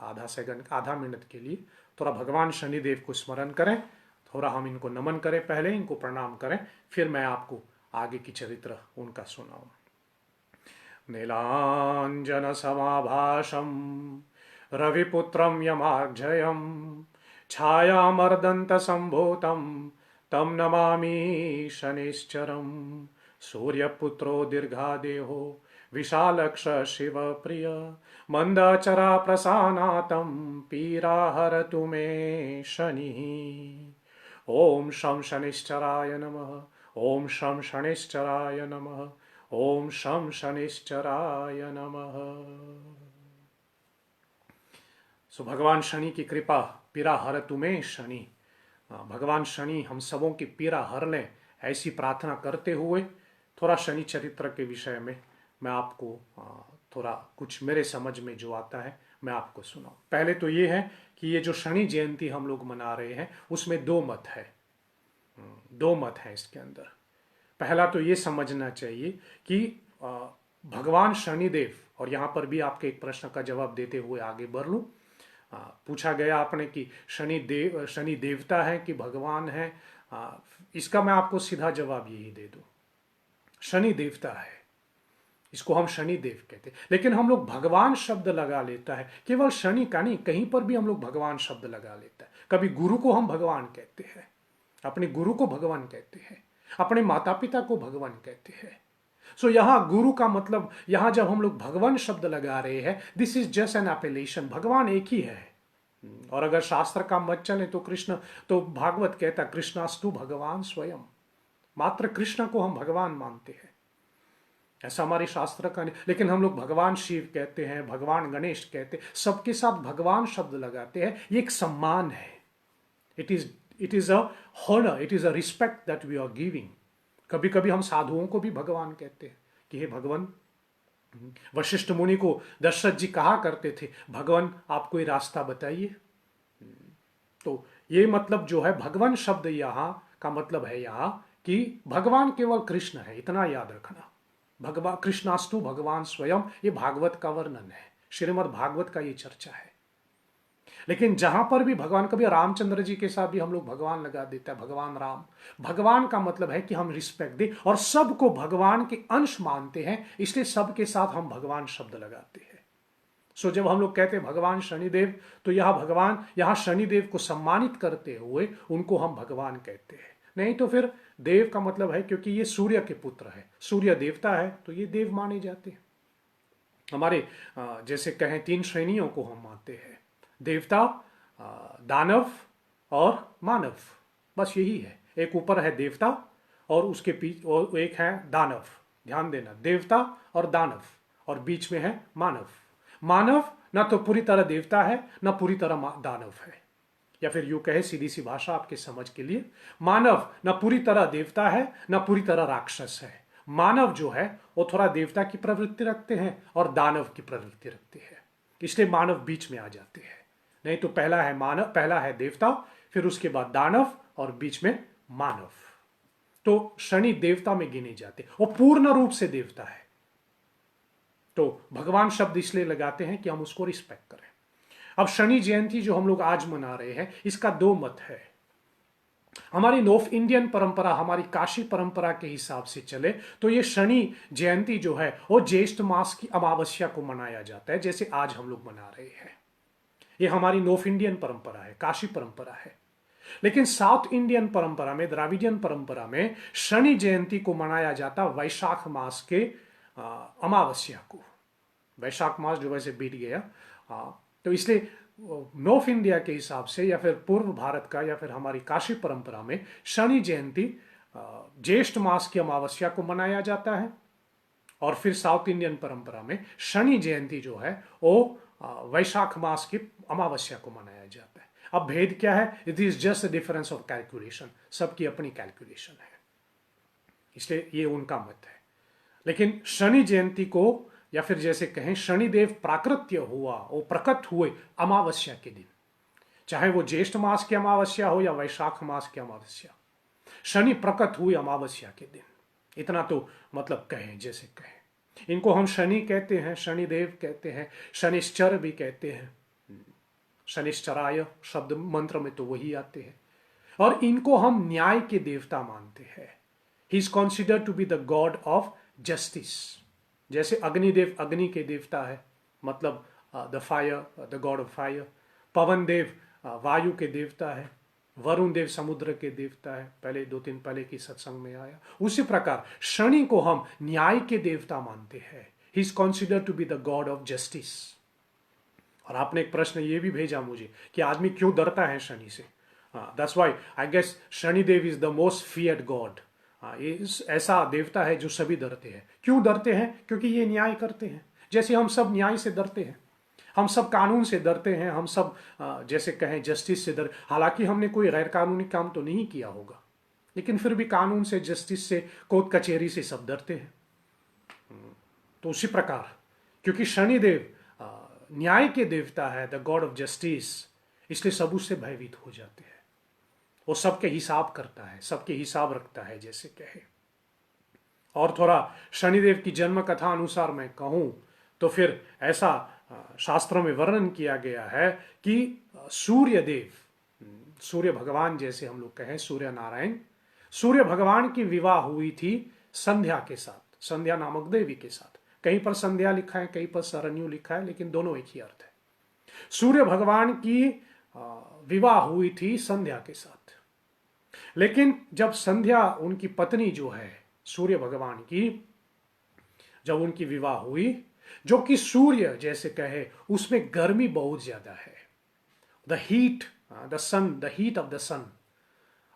आधा मिनट के लिए थोड़ा भगवान शनिदेव को स्मरण करें, थोड़ा हम इनको नमन करें, पहले इनको प्रणाम करें, फिर मैं आपको आगे की चरित्र उनका सुनाऊं। नीलांजन समाभाषम रविपुत्रम यमार्जयम छायामर्दंत संभूतम तम नमामि शनिश्चरम सूर्यपुत्रो दीर्घादेहो विशालक्ष शिव प्रिय मंदाचरा प्रसानातं पीरा हरतु मे शनि। ओम शम शनिश्चराय नमः। ओम शम शनिश्चराय नमः। ओम शम शनिश्चराय नमः। सो भगवान शनि की कृपा, पीरा हर तुम्हें शनि। भगवान शनि हम सबों की पीड़ा हर लें, ऐसी प्रार्थना करते हुए थोड़ा शनि चरित्र के विषय में मैं आपको थोड़ा कुछ मेरे समझ में जो आता है मैं आपको सुनाऊं। पहले तो ये है कि ये जो शनि जयंती हम लोग मना रहे हैं उसमें दो मत है। दो मत है इसके अंदर। पहला तो ये समझना चाहिए कि भगवान शनिदेव, और यहाँ पर भी आपके एक प्रश्न का जवाब देते हुए आगे बढ़ लूँ। पूछा गया आपने कि शनि देवता है कि भगवान है। इसका मैं आपको सीधा जवाब यही दे दूं, शनि देवता है। इसको हम शनि देव कहते हैं, लेकिन हम लोग भगवान शब्द लगा लेता है, केवल शनि का नहीं, कहीं पर भी हम लोग भगवान शब्द लगा लेता है। कभी गुरु को हम भगवान कहते हैं, अपने गुरु को भगवान कहते हैं, अपने माता पिता को भगवान कहते हैं। सो यहां गुरु का मतलब, यहां जब हम लोग भगवान शब्द लगा रहे हैं, दिस इज जस्ट एन एपेलेशन। भगवान एक ही है। और अगर शास्त्र का मत चले तो कृष्ण, तो भागवत कहता कृष्णास्तु भगवान स्वयं। मात्र कृष्ण को हम भगवान मानते हैं, ऐसा हमारे शास्त्र का नहीं। लेकिन हम लोग भगवान शिव कहते हैं, भगवान गणेश कहते हैं, सबके साथ भगवान शब्द लगाते हैं। ये एक सम्मान है। It is a honour, it is a respect that we are giving. कभी कभी हम साधुओं को भी भगवान कहते हैं कि हे भगवान। वशिष्ठ मुनि को दशरथ जी कहा करते थे, भगवान आप कोई रास्ता बताइए। तो ये मतलब जो है भगवान शब्द यहाँ का मतलब है यहाँ कि भगवान केवल कृष्ण है, इतना याद रखना। भगवान कृष्णास्तु भगवान स्वयं, ये भागवत का वर्णन है, श्रीमद् भागवत का ये चर्चा है। लेकिन जहां पर भी भगवान, कभी रामचंद्र जी के साथ भी हम लोग भगवान लगा देते हैं, भगवान राम। भगवान का मतलब है कि हम रिस्पेक्ट दें और सबको भगवान के अंश मानते हैं, इसलिए सबके साथ हम भगवान शब्द लगाते हैं। सो जब हम लोग कहते हैं भगवान शनिदेव, तो यह भगवान, यहां शनिदेव को सम्मानित करते हुए उनको हम भगवान कहते हैं। नहीं तो फिर देव का मतलब है, क्योंकि ये सूर्य के पुत्र है, सूर्य देवता है, तो ये देव माने जाते हैं। हमारे जैसे कहें तीन श्रेणियों को हम मानते हैं, देवता, दानव और मानव। बस यही है। एक ऊपर है देवता और उसके पीछे और एक है दानव। ध्यान देना, देवता और दानव, और बीच में है मानव। मानव ना तो पूरी तरह देवता है ना पूरी तरह दानव है, या फिर यूं कहे सीधी सी भाषा आपके समझ के लिए, मानव ना पूरी तरह देवता है ना पूरी तरह राक्षस है। मानव जो है वो थोड़ा देवता की प्रवृत्ति रखते हैं और दानव की प्रवृत्ति रखते हैं, इसलिए मानव बीच में आ जाते हैं। नहीं तो पहला है मानव, पहला है देवता, फिर उसके बाद दानव और बीच में मानव। तो शनि देवता में गिने जाते, वो पूर्ण रूप से देवता है। तो भगवान शब्द इसलिए लगाते हैं कि हम उसको रिस्पेक्ट करें। अब शनि जयंती जो हम लोग आज मना रहे हैं, इसका दो मत है। हमारी नॉर्थ इंडियन परंपरा, हमारी काशी परंपरा के हिसाब से चले तो ये शनि जयंती जो है वो ज्येष्ठ मास की अमावस्या को मनाया जाता है, जैसे आज हम लोग मना रहे हैं। ये हमारी नॉर्थ इंडियन परंपरा है, काशी परंपरा है। लेकिन साउथ इंडियन परंपरा में, द्राविडियन परंपरा में शनि जयंती को मनाया जाता वैशाख मास के अमावस्या को। वैशाख मास जो वैसे बीत गया, तो इसलिए नॉर्थ इंडिया के हिसाब से या फिर पूर्व भारत का या फिर हमारी काशी परंपरा में शनि जयंती ज्येष्ठ मास की अमावस्या को मनाया जाता है। और फिर साउथ इंडियन परंपरा में शनि जयंती जो है वो वैशाख मास की अमावस्या को मनाया जाता है। अब भेद क्या है? It is just difference of calculation, सबकी अपनी कैलकुलेशन है, इसलिए ये उनका मत है। लेकिन शनि जयंती को, या फिर जैसे कहें शनिदेव प्राकृत्य हुआ, वो प्रकट हुए अमावस्या के दिन, चाहे वो ज्येष्ठ मास की अमावस्या हो या वैशाख मास की अमावस्या, शनि प्रकट हुए अमावस्या के दिन। इतना तो मतलब कहें, जैसे कहें, इनको हम शनि कहते हैं, शनिदेव कहते हैं, शनिश्चर भी कहते हैं। शनिश्चराय शब्द मंत्र में तो वही आते हैं। और इनको हम न्याय के देवता मानते हैं। He is considered to be the god of justice. जैसे अग्निदेव अग्नि के देवता है, मतलब the fire, the god of fire. Pawan Dev वायु के देवता है। वरुण देव समुद्र के देवता है, पहले 2-3 पहले की सत्संग में आया। उसी प्रकार शनि को हम न्याय के देवता मानते हैं। He is considered to be the god of justice. और आपने एक प्रश्न ये भी भेजा मुझे कि आदमी क्यों डरता है शनि से। That's why I guess Shanidev is the most feared god. ऐसा देवता है जो सभी डरते हैं। क्यों डरते हैं? क्योंकि ये न्याय करते हैं। जैसे हम सब न्याय से डरते हैं, हम सब कानून से डरते हैं, हम सब जैसे कहें जस्टिस से डर, हालांकि हमने कोई गैर कानूनी काम तो नहीं किया होगा, लेकिन फिर भी कानून से, जस्टिस से, कोर्ट कचहरी से सब डरते हैं। तो उसी प्रकार क्योंकि शनिदेव न्याय के देवता है, द गॉड ऑफ जस्टिस, इसलिए सब उससे भयभीत हो जाते हैं। वो सबके हिसाब करता है, सबके हिसाब रखता है जैसे कहे। और थोड़ा शनिदेव की जन्म कथा अनुसार मैं कहूं तो फिर ऐसा शास्त्रों में वर्णन किया गया है कि सूर्य देव, सूर्य भगवान जैसे हम लोग कहें, सूर्य नारायण, सूर्य भगवान की विवाह हुई थी संध्या के साथ, संध्या नामक देवी के साथ। कहीं पर संध्या लिखा है, कहीं पर सरन्यू लिखा है, लेकिन दोनों एक ही अर्थ है। सूर्य भगवान की विवाह हुई थी संध्या के साथ। लेकिन जब संध्या, उनकी पत्नी जो है सूर्य भगवान की, जब उनकी विवाह हुई, जो कि सूर्य जैसे कहे उसमें गर्मी बहुत ज्यादा है, the heat, the sun, the heat of the sun,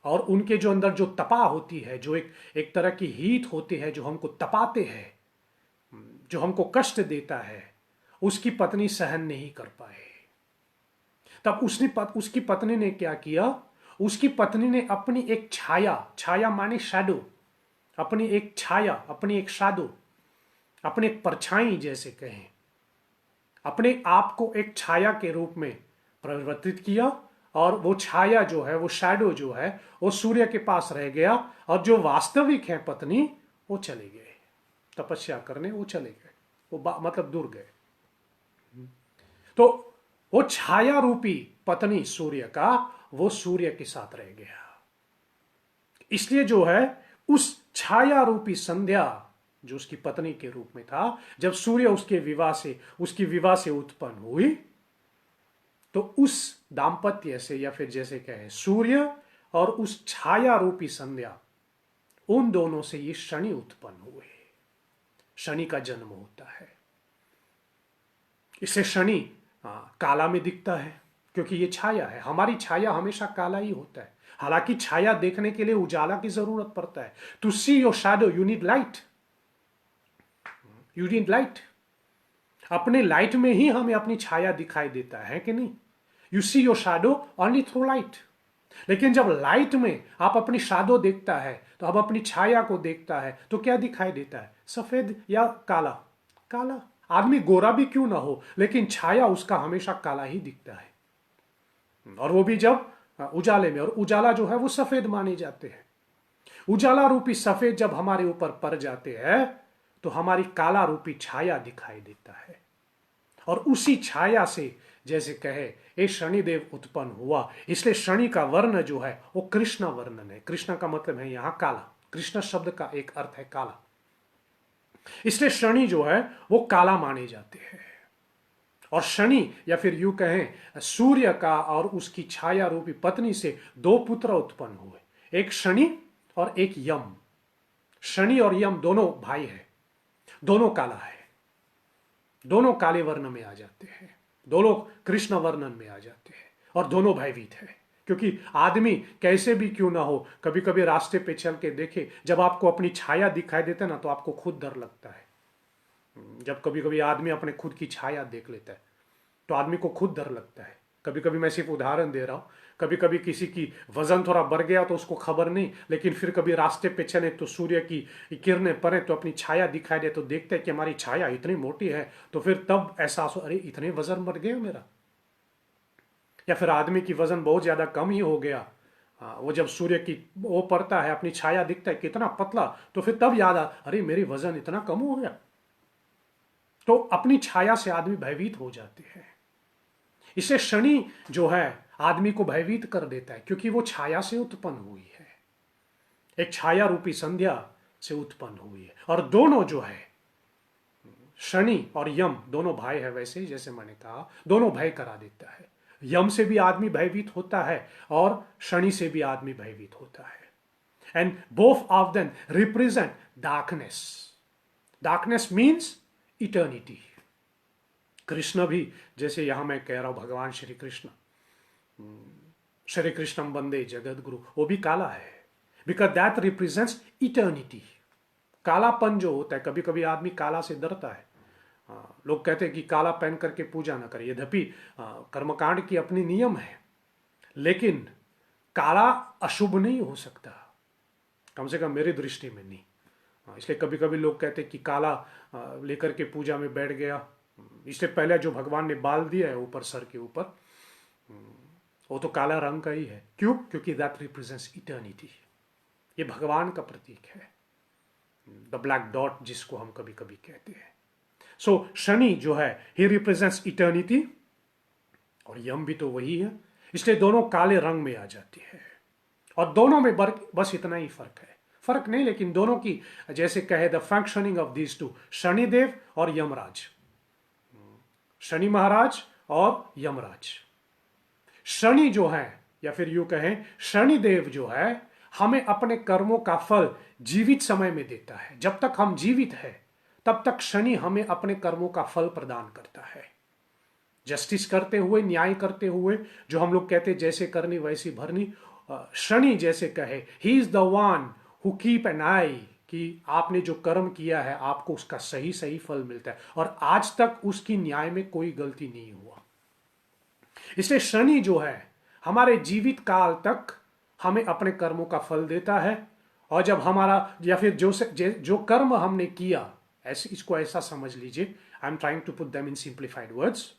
और उनके जो अंदर जो तपा होती है, जो एक तरह की हीट होती है जो हमको तपाते हैं, जो हमको कष्ट देता है, उसकी पत्नी सहन नहीं कर पाए। तब उसकी पत्नी ने क्या किया? उसकी पत्नी ने अपनी एक छाया, छाया माने शैडो, अपनी एक छाया, अपनी एक शैडो, अपने परछाई जैसे कहें, अपने आप को एक छाया के रूप में परिवर्तित किया। और वो छाया जो है, वो शैडो जो है, वो सूर्य के पास रह गया, और जो वास्तविक है पत्नी, वो चले गए तपस्या करने, वो चले गए, वो मतलब दूर गए। तो वो छाया रूपी पत्नी सूर्य का, वो सूर्य के साथ रह गया। इसलिए जो है उस छाया रूपी संध्या जो उसकी पत्नी के रूप में था, जब सूर्य उसकी विवाह से उत्पन्न हुई, तो उस दाम्पत्य से, या फिर जैसे कहें सूर्य और उस छाया रूपी संध्या, उन दोनों से ये शनि उत्पन्न हुए। शनि का जन्म होता है। इसे शनि काला में दिखता है क्योंकि ये छाया है। हमारी छाया हमेशा काला ही होता है। हालांकि छाया देखने के लिए उजाला की जरूरत पड़ता है। To see your shadow you need light, you need light. अपने लाइट में ही हमें अपनी छाया दिखाई देता है कि नहीं? You see your shadow only through light. लेकिन जब लाइट में आप अपनी शैडो देखता है, तो अब अपनी छाया को देखता है, तो क्या दिखाई देता है? सफेद या काला? काला। आदमी गोरा भी क्यों ना हो, लेकिन छाया उसका हमेशा काला ही दिखता है। और वो भी जब उजाले में, और उजाला जो है वो सफेद माने जाते हैं। उजाला रूपी सफेद जब हमारे ऊपर पड़ जाते हैं, तो हमारी काला रूपी छाया दिखाई देता है। और उसी छाया से जैसे कहे ये शनिदेव उत्पन्न हुआ। इसलिए शनि का वर्ण जो है वो कृष्ण वर्णन है। कृष्ण का मतलब है यहां काला। कृष्ण शब्द का एक अर्थ है काला। इसलिए शनि जो है वो काला माने जाते हैं। और शनि, या फिर यूं कहें सूर्य का और उसकी छाया रूपी पत्नी से दो पुत्र उत्पन्न हुए, एक शनि और एक यम। शनि और यम दोनों भाई है, दोनों काला है, दोनों काले वर्ण में आ जाते हैं, दोनों कृष्ण वर्णन में आ जाते हैं, और दोनों भयभीत है। क्योंकि आदमी कैसे भी क्यों ना हो, कभी कभी रास्ते पे चल के देखे, जब आपको अपनी छाया दिखाई देता है ना, तो आपको खुद डर लगता है। जब कभी कभी आदमी अपने खुद की छाया देख लेता है, तो आदमी को खुद डर लगता है। कभी कभी मैं सिर्फ उदाहरण दे रहा हूं, कभी कभी किसी की वजन थोड़ा बढ़ गया तो उसको खबर नहीं, लेकिन फिर कभी रास्ते पे चले तो सूर्य की किरणें पड़े तो अपनी छाया दिखाई दे, तो देखते हैं कि हमारी छाया इतनी मोटी है, तो फिर तब एहसास हो, अरे इतने वजन बढ़ गया मेरा। या फिर आदमी की वजन बहुत ज्यादा कम ही हो गया, वो जब सूर्य की वो पड़ता है, अपनी छाया दिखता है कितना पतला, तो फिर तब याद आ, अरे मेरी वजन इतना कम हो गया। तो अपनी छाया से आदमी भयभीत हो जाते हैं। इसे शनि जो है आदमी को भयभीत कर देता है, क्योंकि वो छाया से उत्पन्न हुई है, एक छाया रूपी संध्या से उत्पन्न हुई है। और दोनों जो है शनि और यम, दोनों भाई है। वैसे जैसे मैंने कहा, दोनों भय करा देता है। यम से भी आदमी भयभीत होता है और शनि से भी आदमी भयभीत होता है। And both of them represent darkness. Darkness means eternity. Krishna भी, जैसे यहां मैं कह रहा हूं, भगवान श्री कृष्ण श्री कृष्णम वंदे जगत गुरु, वो भी काला है, बिकॉज दैट रिप्रेजेंट्स इटर्निटी। कालापन जो होता है, कभी कभी आदमी काला से डरता है। लोग कहते हैं कि काला पहन करके पूजा ना करें, यद्यपि कर्मकांड की अपनी नियम है, लेकिन काला अशुभ नहीं हो सकता, कम से कम मेरी दृष्टि में नहीं। इसलिए कभी कभी लोग कहते हैं कि काला लेकर के पूजा में बैठ गया, इससे पहले जो भगवान ने बाल दिया है ऊपर सर के ऊपर, वो तो काला रंग का ही है। क्यों? क्योंकि दैट रिप्रेजेंट्स इटर्निटी, ये भगवान का प्रतीक है, द ब्लैक डॉट जिसको हम कभी कभी कहते हैं। सो शनि जो है, ही रिप्रेजेंट्स इटर्निटी, और यम भी तो वही है, इसलिए दोनों काले रंग में आ जाती है। और दोनों में बस इतना ही फर्क है, फर्क नहीं, लेकिन दोनों की जैसे कहे the functioning of these two, Shanidev और यमराज, शनि महाराज और यमराज। शनि जो है, या फिर यूं कहें शनिदेव जो है, हमें अपने कर्मों का फल जीवित समय में देता है। जब तक हम जीवित हैं तब तक शनि हमें अपने कर्मों का फल प्रदान करता है, जस्टिस करते हुए, न्याय करते हुए, जो हम लोग कहते हैं जैसे करनी वैसी भरनी। शनि जैसे कहे, he is the one who keep an eye, कि आपने जो कर्म किया है आपको उसका सही सही फल मिलता है, और आज तक उसकी न्याय में कोई गलती नहीं हुआ। इसलिए शनि जो है हमारे जीवित काल तक हमें अपने कर्मों का फल देता है, और जब हमारा, या फिर जो कर्म हमने किया, ऐसे इसको ऐसा समझ लीजिए, I am trying to put them in simplified words,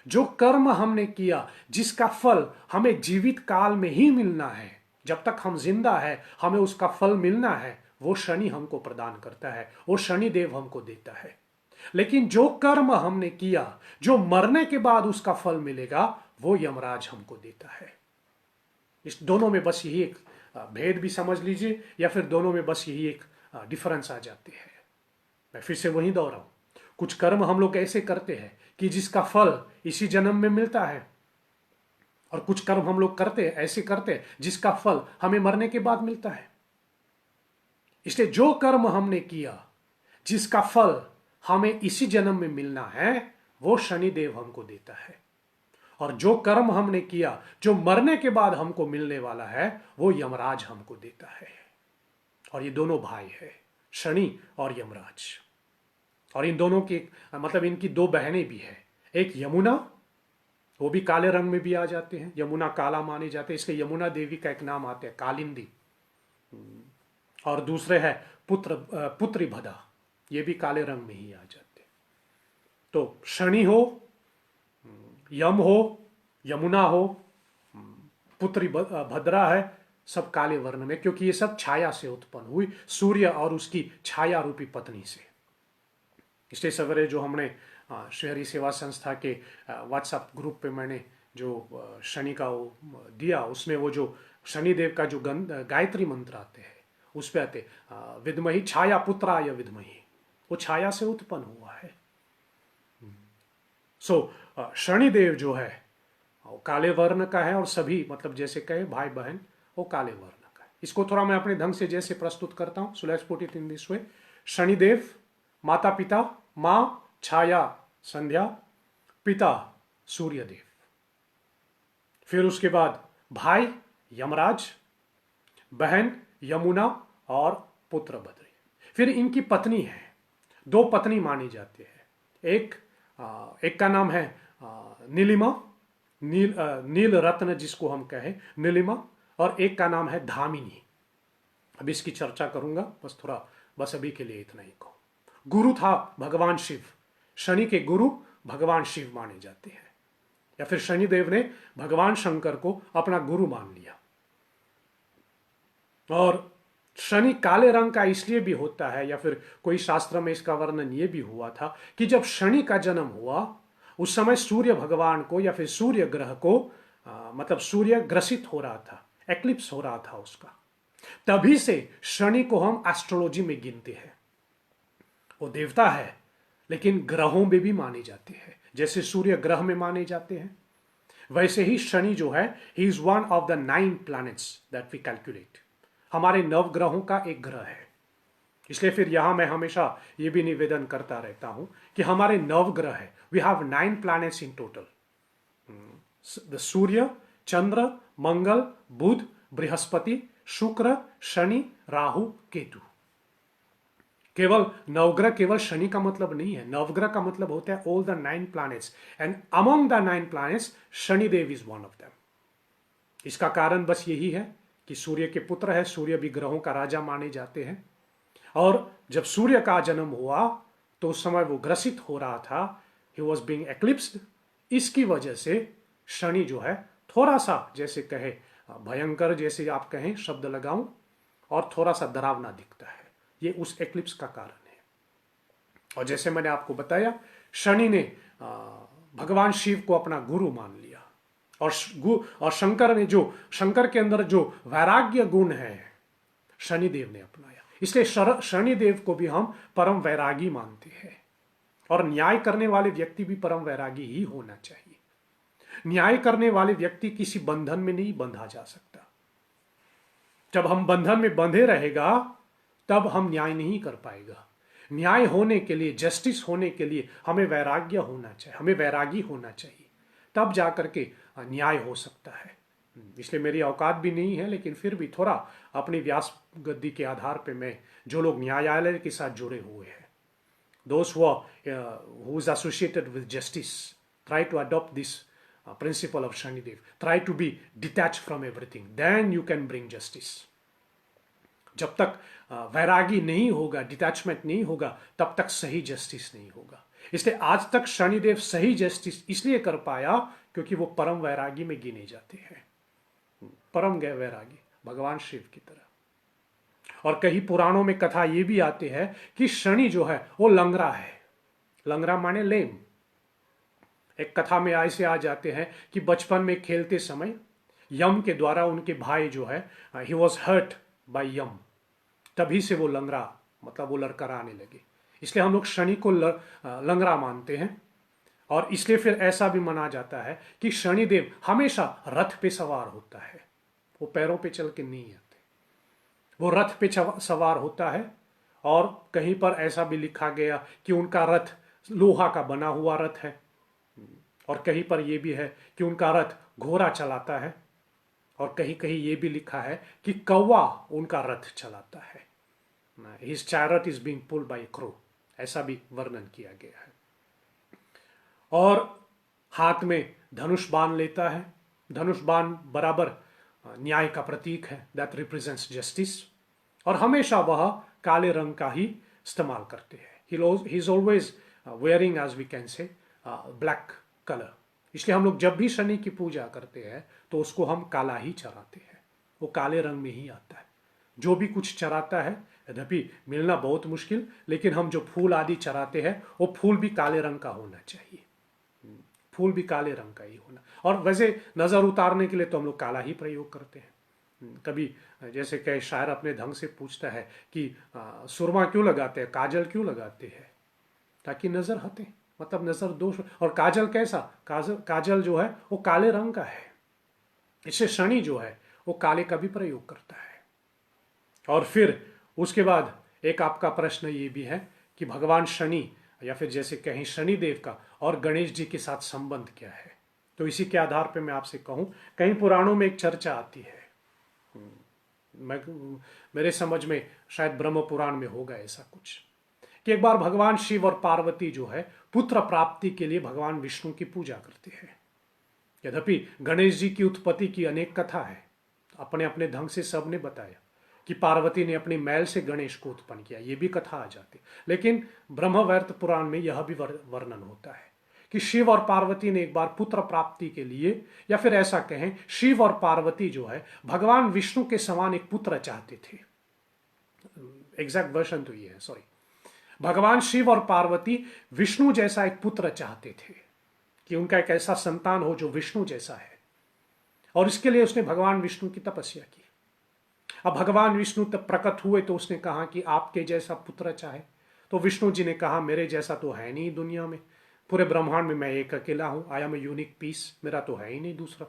जो कर्म हमने किया जिसका फल हमें जीवित काल में ही मिलना है, जब तक हम जिंदा है हमें उसका फल मिलना है, वो शनि हमको प्रदान करता है, वो शनि देव हमको देता है। लेकिन जो कर्म हमने किया जो मरने के बाद उसका फल मिलेगा, वो यमराज हमको देता है। इस दोनों में बस यही एक भेद भी समझ लीजिए, या फिर दोनों में बस यही एक डिफरेंस आ जाते हैं। मैं फिर से वही दोहराऊं, कुछ कर्म हम लोग ऐसे करते हैं कि जिसका फल इसी जन्म में मिलता है, और कुछ कर्म हम लोग करते हैं, ऐसे करते हैं जिसका फल हमें मरने के बाद मिलता है। इसलिए जो कर्म हमने किया जिसका फल हमें इसी जन्म में मिलना है, वो शनिदेव हमको देता है, और जो कर्म हमने किया जो मरने के बाद हमको मिलने वाला है, वो यमराज हमको देता है। और ये दोनों भाई है, शनि और यमराज। और इन दोनों की मतलब इनकी दो बहनें भी है, एक यमुना, वो भी काले रंग में भी आ जाते हैं, यमुना काला माने जाते हैं, इसलिए यमुना देवी का एक नाम आता है कालिंदी। और दूसरे है पुत्री भदा, ये भी काले रंग में ही आ जाते हैं। तो शनि हो, यम हो, यमुना हो, पुत्री भद्रा है, सब काले वर्ण में, क्योंकि ये सब छाया से उत्पन्न हुई, सूर्य और उसकी छाया रूपी पत्नी से। इसलिए सवेरे जो हमने शहरी सेवा संस्था के व्हाट्सएप ग्रुप पे मैंने जो शनि का वो दिया, उसमें वो जो शनिदेव का जो गायत्री मंत्र आते हैं, उस पे आते विद्मही छाया पुत्राय विद्मही, वो छाया से उत्पन्न हुआ है। सो शनिदेव जो है वो काले वर्ण का है, और सभी मतलब जैसे कहे भाई बहन वो काले वर्ण का है। इसको थोड़ा मैं अपने ढंग से जैसे प्रस्तुत करता हूं, so let's put it in this way. Shanidev माता पिता, मां छाया संध्या, पिता सूर्यदेव, फिर उसके बाद भाई यमराज, बहन यमुना और पुत्र बद्री। फिर इनकी पत्नी है, दो पत्नी मानी जाती है, एक का नाम है नीलिमा, नील रत्न जिसको हम कहें नीलिमा, और एक का नाम है धामिनी। अब इसकी चर्चा करूंगा, बस अभी के लिए इतना ही कहूं। गुरु था भगवान शिव, शनि के गुरु भगवान शिव माने जाते हैं, या फिर शनिदेव ने भगवान शंकर को अपना गुरु मान लिया। और शनि काले रंग का इसलिए भी होता है, या फिर कोई शास्त्र में इसका वर्णन ये भी हुआ था कि जब शनि का जन्म हुआ उस समय सूर्य भगवान को या फिर सूर्य ग्रह को मतलब सूर्य ग्रसित हो रहा था, एक्लिप्स हो रहा था उसका, तभी से शनि को हम एस्ट्रोलॉजी में गिनते हैं। वो देवता है लेकिन ग्रहों में भी माने जाते हैं, जैसे सूर्य ग्रह में माने जाते हैं, वैसे ही शनि जो है he is one of the 9 planets that we calculate. हमारे 9 ग्रहों का एक ग्रह है। इसलिए फिर यहां मैं हमेशा ये भी निवेदन करता रहता हूं कि हमारे 9 ग्रह है, we have 9 planets in total. The Surya, Chandra, Mangal, Budh, Brihaspati, Shukra, Shani, Rahu, Ketu. केवल नवग्रह केवल शनि का मतलब नहीं है। नवग्रह का मतलब होता है all the 9 planets, and among the 9 planets Shanidev is one of them. इसका कारण बस यही है कि सूर्य के पुत्र है, सूर्य भी ग्रहों का राजा माने जाते हैं। और जब सूर्य का जन्म हुआ तो उस समय वो ग्रसित हो रहा था, ही वॉज बीइंग एक्लिप्स्ड। इसकी वजह से शनि जो है थोड़ा सा, जैसे कहे भयंकर, जैसे आप कहें शब्द लगाऊं, और थोड़ा सा डरावना दिखता है। ये उस एक्लिप्स का कारण है। और जैसे मैंने आपको बताया, शनि ने भगवान शिव को अपना गुरु मान लिया, और शंकर ने जो, शंकर के अंदर जो वैराग्य गुण है शनिदेव ने अपनाया। इसलिए शनिदेव को भी हम परम वैरागी मानते हैं। और न्याय करने वाले व्यक्ति भी परम वैरागी ही होना चाहिए। न्याय करने वाले व्यक्ति किसी बंधन में नहीं बंधा जा सकता। जब हम बंधन में बंधे रहेगा तब हम न्याय नहीं कर पाएगा। न्याय होने के लिए, जस्टिस होने के लिए हमें वैराग्य होना चाहिए, हमें वैरागी होना चाहिए, तब जाकर के न्याय हो सकता है। इसलिए मेरी औकात भी नहीं है, लेकिन फिर भी थोड़ा अपनी व्यास गद्दी के आधार पे मैं, जो लोग न्यायालय के साथ जुड़े हुए हैं, those who is associated with justice, try to adopt this principle of Shanidev. Try to be detached from everything. Then you can bring justice. जब तक वैरागी नहीं होगा, डिटैचमेंट नहीं होगा, तब तक सही जस्टिस नहीं होगा। इसलिए आज तक शनिदेव सही जस्टिस इसलिए कर पाया क्योंकि वो परम वैरागी में गिने जाते हैं, परम वैरागी, भगवान शिव की तरह। और कई पुराणों में कथा ये भी आती है कि शनि जो है वो लंगड़ा है। लंगड़ा माने लेम। एक कथा में ऐसे आ जाते हैं कि बचपन में खेलते समय यम के द्वारा उनके भाई जो है, ही वॉज हर्ट बाय यम, तभी से वो लंगड़ा, मतलब वो लड़खड़ाने लगे। इसलिए हम लोग शनि को लंगड़ा मानते हैं। और इसलिए फिर ऐसा भी माना जाता है कि शनिदेव हमेशा रथ पे सवार होता है, वो पैरों पे चल के नहीं आते, वो रथ पे सवार होता है। और कहीं पर ऐसा भी लिखा गया कि उनका रथ लोहा का बना हुआ रथ है, और कहीं पर यह भी है कि उनका रथ घोड़ा चलाता है, और कहीं कहीं ये भी लिखा है कि कौवा उनका रथ चलाता है। His chariot is being pulled by a crow, ऐसा भी वर्णन किया गया है। और हाथ में धनुष बाण लेता है। धनुष बाण बराबर न्याय का प्रतीक है, दैट रिप्रेजेंट्स जस्टिस। और हमेशा वह काले रंग का ही इस्तेमाल करते हैं। He is always wearing, as we can say, black colour. इसलिए हम लोग जब भी शनि की पूजा करते हैं तो उसको हम काला ही चढ़ाते हैं, वो काले रंग में ही आता है। जो भी कुछ चढ़ाता है, यद्यपि मिलना बहुत मुश्किल, लेकिन हम जो फूल आदि चढ़ाते हैं वो फूल भी काले रंग का होना चाहिए, फूल भी काले रंग का ही होना। और वैसे नजर उतारने के लिए तो हम लोग काला ही प्रयोग करते हैं। कभी जैसे कई शायर अपने ढंग से पूछता है कि सुरमा क्यों लगाते हैं, काजल क्यों लगाते हैं, ताकि नजर हटे, मतलब नजर दोष। और काजल कैसा, काजल जो है वो काले रंग का है। इससे शनि जो है वो काले का भी प्रयोग करता है। और फिर उसके बाद एक आपका प्रश्न ये भी है कि भगवान शनि, या फिर जैसे कहीं शनिदेव का और गणेश जी के साथ संबंध क्या है। तो इसी के आधार पे मैं आपसे कहूं, कहीं पुराणों में एक चर्चा आती है, मेरे समझ में शायद ब्रह्म पुराण में होगा ऐसा कुछ, कि एक बार भगवान शिव और पार्वती जो है पुत्र प्राप्ति के लिए भगवान विष्णु की पूजा करते हैं। यद्यपि गणेश जी की उत्पत्ति की अनेक कथा है, अपने अपने ढंग से सबने बताया कि पार्वती ने अपने मैल से गणेश को उत्पन्न किया, ये भी कथा आ जाती। लेकिन ब्रह्मवैवर्त पुराण में यह भी वर्णन होता है कि शिव और पार्वती ने एक बार पुत्र प्राप्ति के लिए, या फिर ऐसा कहें शिव और पार्वती जो है भगवान विष्णु के समान एक पुत्र चाहते थे। एग्जैक्ट वर्जन तो ये है, सॉरी, भगवान शिव और पार्वती विष्णु जैसा एक पुत्र चाहते थे, कि उनका एक ऐसा संतान हो जो विष्णु जैसा है। और इसके लिए उसने भगवान विष्णु की तपस्या की। अब भगवान विष्णु तब प्रकट हुए तो उसने कहा कि आपके जैसा पुत्र चाहे। तो विष्णु जी ने कहा मेरे जैसा तो है नहीं दुनिया में, पूरे ब्रह्मांड में मैं एक अकेला हूं, I am a unique piece, मेरा तो है ही नहीं दूसरा,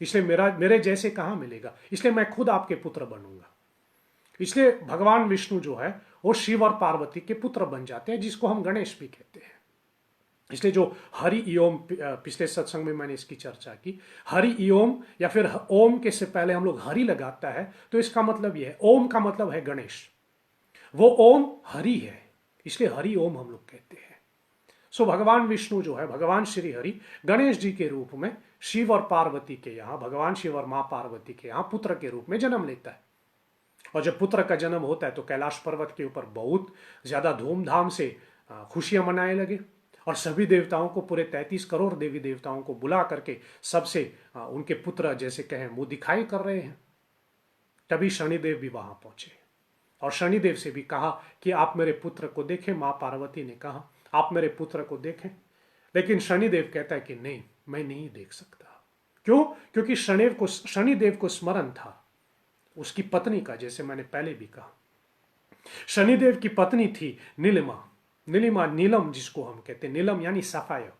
इसलिए मेरे जैसे कहां मिलेगा, इसलिए मैं खुद आपके पुत्र बनूंगा। इसलिए भगवान विष्णु जो है वो शिव और पार्वती के पुत्र बन जाते हैं, जिसको हम गणेश भी कहते हैं। इसलिए जो हरि ओम, पिछले सत्संग में मैंने इसकी चर्चा की, हरि ओम या फिर ओम के से पहले हम लोग हरि लगाता है, तो इसका मतलब यह है, ओम का मतलब है गणेश, वो ओम हरि है, इसलिए हरि ओम हम लोग कहते हैं। सो भगवान विष्णु जो है, भगवान श्री हरि गणेश जी के रूप में शिव और पार्वती के यहाँ, भगवान शिव और माँ पार्वती के यहाँ पुत्र के रूप में जन्म लेता है। और जब पुत्र का जन्म होता है तो कैलाश पर्वत के ऊपर बहुत ज्यादा धूमधाम से खुशियां मनाने लगे, और सभी देवताओं को, पूरे 33 करोड़ देवी देवताओं को बुला करके सबसे उनके पुत्र जैसे कहें मुंह दिखाई कर रहे हैं। तभी शनिदेव भी वहां पहुंचे और शनिदेव से भी कहा कि आप मेरे पुत्र को देखें। मां पार्वती ने कहा आप मेरे पुत्र को देखें, लेकिन शनिदेव कहता है कि नहीं, मैं नहीं देख सकता। क्यों? क्योंकि शनिदेव को स्मरण था उसकी पत्नी का, जैसे मैंने पहले भी कहा। शनिदेव की पत्नी थी नीलिमा, नीलिमा नीलम जिसको हम कहते हैं, नीलम यानी साफाया,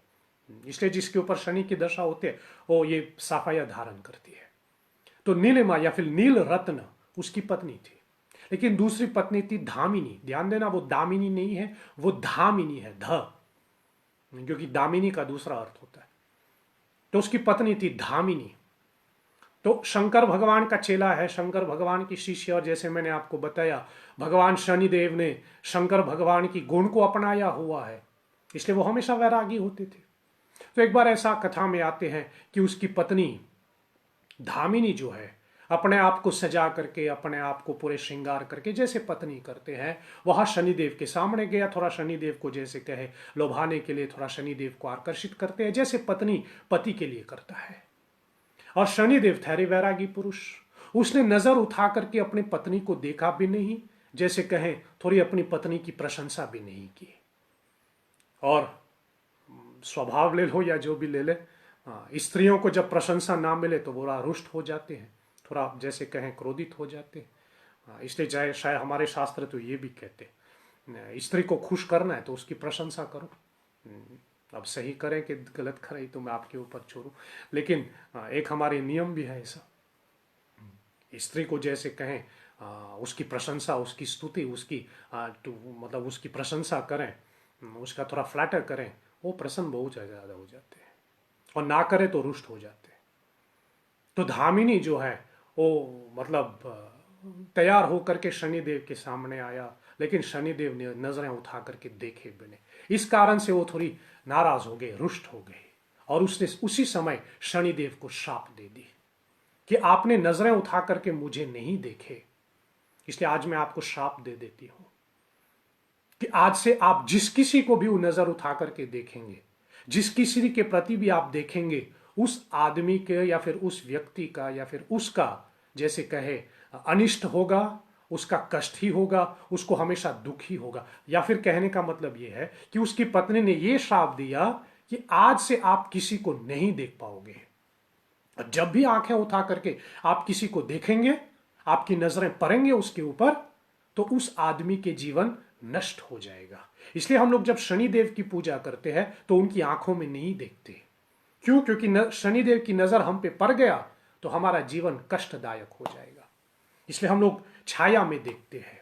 इसलिए जिसके ऊपर शनि की दशा होती है वो ये साफाया धारण करती है। तो नीलिमा या फिर नील रत्न उसकी पत्नी थी। लेकिन दूसरी पत्नी थी धामिनी, ध्यान देना वो दामिनी नहीं है, वो धामिनी है, क्योंकि दामिनी का दूसरा अर्थ होता है। तो उसकी पत्नी थी धामिनी। तो शंकर भगवान का चेला है, शंकर भगवान की शिष्य, और जैसे मैंने आपको बताया भगवान शनिदेव ने शंकर भगवान की गुण को अपनाया हुआ है, इसलिए वो हमेशा वैरागी होते थे। तो एक बार ऐसा कथा में आते हैं कि उसकी पत्नी धामिनी जो है अपने आप को सजा करके, अपने आप को पूरे श्रृंगार करके जैसे पत्नी करते हैं, वहां शनिदेव के सामने गया, थोड़ा शनिदेव को जैसे कहे लोभाने के लिए, थोड़ा शनिदेव को आकर्षित करते हैं जैसे पत्नी पति के लिए करता है। और शनिदेव ठहरे वैरागी पुरुष, उसने नजर उठा करके अपनी पत्नी को देखा भी नहीं, जैसे कहें थोड़ी अपनी पत्नी की प्रशंसा भी नहीं की। और स्वभाव ले लो या जो भी ले ले, स्त्रियों को जब प्रशंसा ना मिले तो बुरा रुष्ट हो जाते हैं, थोड़ा जैसे कहें क्रोधित हो जाते हैं। इसलिए चाहे शायद हमारे शास्त्र तो ये भी कहते हैं स्त्री को खुश करना है तो उसकी प्रशंसा करो। अब सही करें कि गलत करें तो मैं आपके ऊपर छोड़ूं, लेकिन एक हमारे नियम भी है ऐसा। स्त्री को जैसे कहें उसकी प्रशंसा, उसकी स्तुति, उसकी मतलब उसकी प्रशंसा करें, उसका थोड़ा फ्लैटर करें, वो प्रसन्न बहुत ज़्यादा हो जाते हैं, और ना करें तो रुष्ट हो जाते हैं। तो धामिनी जो है वो मतलब तैयार होकर के शनिदेव के सामने आया, लेकिन शनिदेव ने नजरें उठा करके देखे बिने, इस कारण से वो थोड़ी नाराज हो गए, रुष्ट हो गए, और उसने उसी समय शनिदेव को शाप दे दी कि आपने नजरें उठा करके मुझे नहीं देखे, इसलिए आज मैं आपको शाप दे देती हूं कि आज से आप जिस किसी को भी नजर उठा करके देखेंगे, जिस किसी के प्रति भी आप देखेंगे, उस आदमी के या फिर उस व्यक्ति का या फिर उसका जैसे कहे अनिष्ट होगा, उसका कष्ट ही होगा, उसको हमेशा दुख ही होगा। या फिर कहने का मतलब यह है कि उसकी पत्नी ने यह श्राप दिया कि आज से आप किसी को नहीं देख पाओगे, और जब भी आंखें उठा करके आप किसी को देखेंगे, आपकी नजरें पड़ेंगे उसके ऊपर, तो उस आदमी के जीवन नष्ट हो जाएगा। इसलिए हम लोग जब शनिदेव की पूजा करते हैं तो उनकी आंखों में नहीं देखते। क्यों? क्योंकि शनिदेव की नजर हम पे पड़ गया तो हमारा जीवन कष्टदायक हो जाएगा। इसलिए हम लोग छाया में देखते हैं।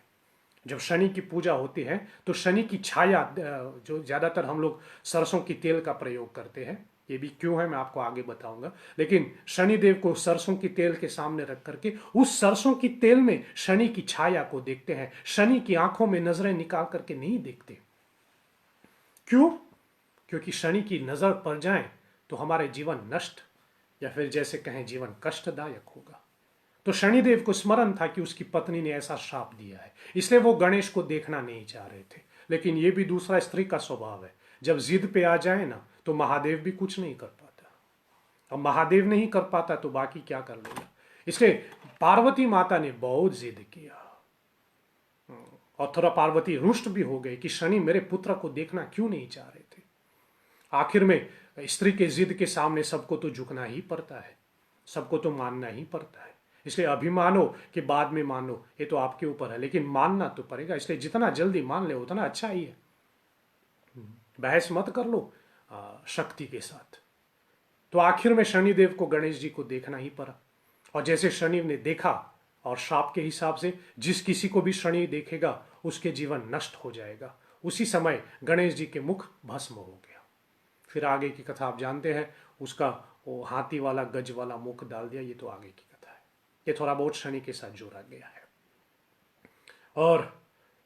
जब शनि की पूजा होती है तो शनि की छाया, जो ज्यादातर हम लोग सरसों की तेल का प्रयोग करते हैं, ये भी क्यों है मैं आपको आगे बताऊंगा, लेकिन शनिदेव को सरसों की तेल के सामने रख करके उस सरसों की तेल में शनि की छाया को देखते हैं, शनि की आंखों में नजरें निकाल करके नहीं देखते। क्यों? क्योंकि शनि की नजर पड़ जाए तो हमारे जीवन नष्ट या फिर जैसे कहें जीवन कष्टदायक होगा। तो शनिदेव को स्मरण था कि उसकी पत्नी ने ऐसा श्राप दिया है, इसलिए वो गणेश को देखना नहीं चाह रहे थे। लेकिन ये भी दूसरा स्त्री का स्वभाव है, जब जिद पे आ जाए ना तो महादेव भी कुछ नहीं कर पाता। अब महादेव नहीं कर पाता तो बाकी क्या कर लेगा। इसलिए पार्वती माता ने बहुत जिद किया, और थोड़ा पार्वती रुष्ट भी हो गई कि शनि मेरे पुत्र को देखना क्यों नहीं चाह रहे थे। आखिर में स्त्री के जिद के सामने सबको तो झुकना ही पड़ता है, सबको तो मानना ही पड़ता है। इसलिए अभी मानो कि बाद में मानो, ये तो आपके ऊपर है, लेकिन मानना तो पड़ेगा। इसलिए जितना जल्दी मान ले उतना अच्छा ही है। बहस मत कर लो शक्ति के साथ। तो आखिर में शनिदेव को गणेश जी को देखना ही पड़ा, और जैसे शनि ने देखा, और शाप के हिसाब से जिस किसी को भी शनि देखेगा उसके जीवन नष्ट हो जाएगा। उसी समय गणेश जी के मुख भस्म हो गया। फिर आगे की कथा आप जानते हैं, उसका वो हाथी वाला गज वाला मुख डाल दिया, ये तो आगे की कथा है। ये थोड़ा बहुत शनि के साथ जोड़ा गया है। और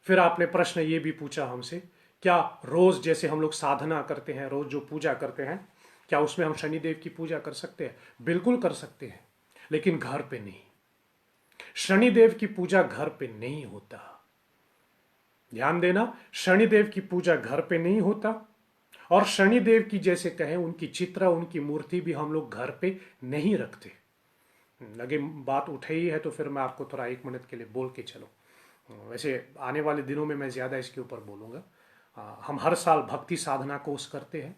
फिर आपने प्रश्न ये भी पूछा हमसे, क्या रोज जैसे हम लोग साधना करते हैं, रोज जो पूजा करते हैं, क्या उसमें हम शनिदेव की पूजा कर सकते हैं? बिल्कुल कर सकते हैं, लेकिन घर पे नहीं। शनिदेव की पूजा घर पे नहीं होता। ध्यान देना, शनिदेव की पूजा घर पे नहीं होता। और शनिदेव की जैसे कहें उनकी चित्र, उनकी मूर्ति भी हम लोग घर पे नहीं रखते। लगे बात उठे ही है तो फिर मैं आपको थोड़ा 1 मिनट के लिए बोल के चलो। वैसे आने वाले दिनों में मैं ज़्यादा इसके ऊपर बोलूँगा। हम हर साल भक्ति साधना कोर्स करते हैं,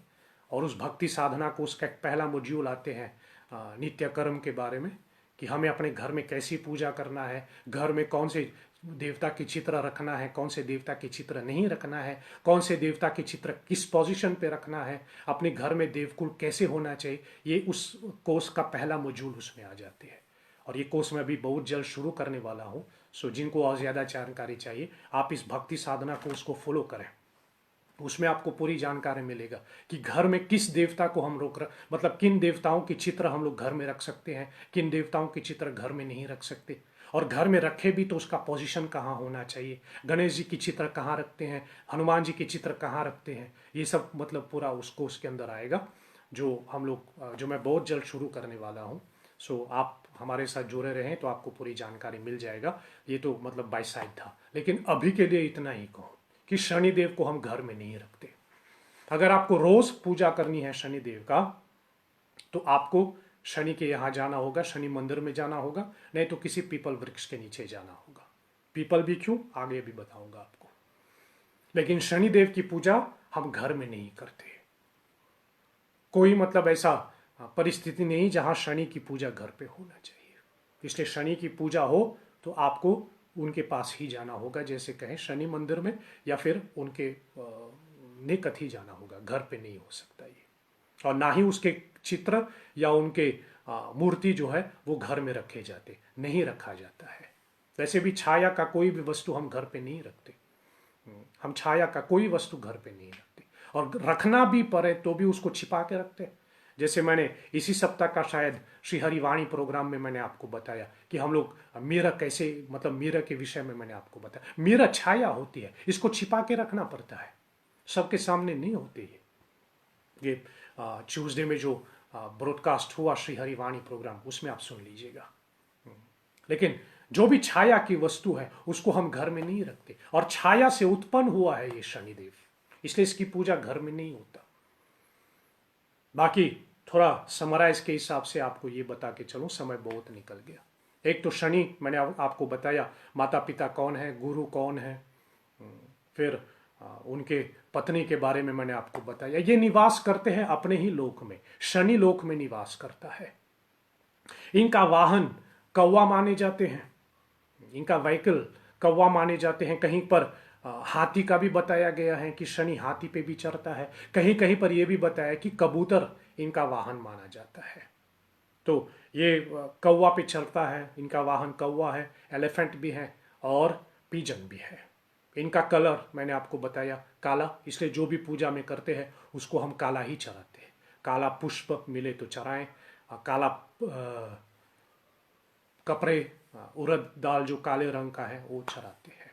और उस भक्ति साधना कोर्स का एक पहला मॉड्यूल आते हैं नित्य कर्म के बारे में, कि हमें अपने घर में कैसी पूजा करना है, घर में कौन से देवता की चित्र रखना है, कौन से देवता की चित्र नहीं रखना है, कौन से देवता की चित्र किस पोजीशन पे रखना है, अपने घर में देवकुल कैसे होना चाहिए। ये उस कोर्स का पहला मॉड्यूल उसमें आ जाते हैं। और ये कोर्स मैं अभी बहुत जल्द शुरू करने वाला हूँ। सो जिनको और ज़्यादा जानकारी चाहिए, आप इस भक्ति साधना कोर्स को फॉलो करें। उसमें आपको पूरी जानकारी मिलेगा कि घर में किस देवता को हम मतलब किन देवताओं की चित्र हम लोग घर में रख सकते हैं, किन देवताओं की चित्र घर में नहीं रख सकते, और घर में रखे भी तो उसका पोजीशन कहाँ होना चाहिए, गणेश जी की चित्र कहाँ रखते हैं, हनुमान जी की चित्र कहाँ रखते हैं, ये सब मतलब पूरा उसको उसके अंदर आएगा, जो मैं बहुत जल्द शुरू करने वाला हूँ। सो आप हमारे साथ जुड़े रहें तो आपको पूरी जानकारी मिल जाएगा। ये तो मतलब बाय साइड था, लेकिन अभी के लिए इतना ही कहूँ कि शनिदेव को हम घर में नहीं रखते। अगर आपको रोज पूजा करनी है शनिदेव का, तो आपको शनि के यहाँ जाना होगा, शनि मंदिर में जाना होगा, नहीं तो किसी पीपल वृक्ष के नीचे जाना होगा। पीपल भी क्यों, आगे भी बताऊंगा आपको। लेकिन शनिदेव की पूजा हम घर में नहीं करते। कोई मतलब ऐसा परिस्थिति नहीं जहां शनि की पूजा घर पे होना चाहिए। इसलिए शनि की पूजा हो तो आपको उनके पास ही जाना होगा, जैसे कहें शनि मंदिर में, या फिर उनके निकट ही जाना होगा, घर पे नहीं हो सकता ये। और ना ही उसके चित्र या उनके मूर्ति जो है वो घर में रखे जाते, नहीं रखा जाता है। वैसे भी छाया का कोई भी वस्तु हम घर पे नहीं रखते। हम छाया का कोई वस्तु घर पे नहीं रखते, और रखना भी पड़े तो भी उसको छिपा के रखते हैं। जैसे मैंने इसी सप्ताह का शायद श्री हरिवाणी प्रोग्राम में मैंने आपको बताया कि हम लोग मीरा कैसे, मतलब मीरा के विषय में मैंने आपको बताया, मीरा छाया होती है, इसको छिपा के रखना पड़ता है, सबके सामने नहीं होती है। ये ट्यूसडे में जो ब्रॉडकास्ट हुआ श्री हरिवाणी प्रोग्राम, उसमें आप सुन लीजिएगा। लेकिन जो भी छाया की वस्तु है उसको हम घर में नहीं रखते, और छाया से उत्पन्न हुआ है ये शनिदेव, इसलिए इसकी पूजा घर में नहीं होता। बाकी थोड़ा समराइज के हिसाब से आपको ये बता के चलूं, समय बहुत निकल गया। एक तो शनि मैंने आपको बताया, माता पिता कौन है, गुरु कौन है, फिर उनके पत्नी के बारे में मैंने आपको बताया। ये निवास करते हैं अपने ही लोक में, शनि लोक में निवास करता है। इनका वाहन कौवा माने जाते हैं, इनका व्हीकल कौवा माने जाते हैं। कहीं पर हाथी का भी बताया गया है कि शनि हाथी पे भी चढ़ता है। कहीं कहीं पर यह भी बताया कि कबूतर इनका वाहन माना जाता है। तो ये कौवा पे चढ़ता है, इनका वाहन कौवा है, एलिफेंट भी है और पिजन भी है। इनका कलर मैंने आपको बताया काला, इसलिए जो भी पूजा में करते हैं उसको हम काला ही चढ़ाते हैं। काला पुष्प मिले तो चढ़ाएं, काला कपड़े, उड़द दाल जो काले रंग का है वो चढ़ाते हैं।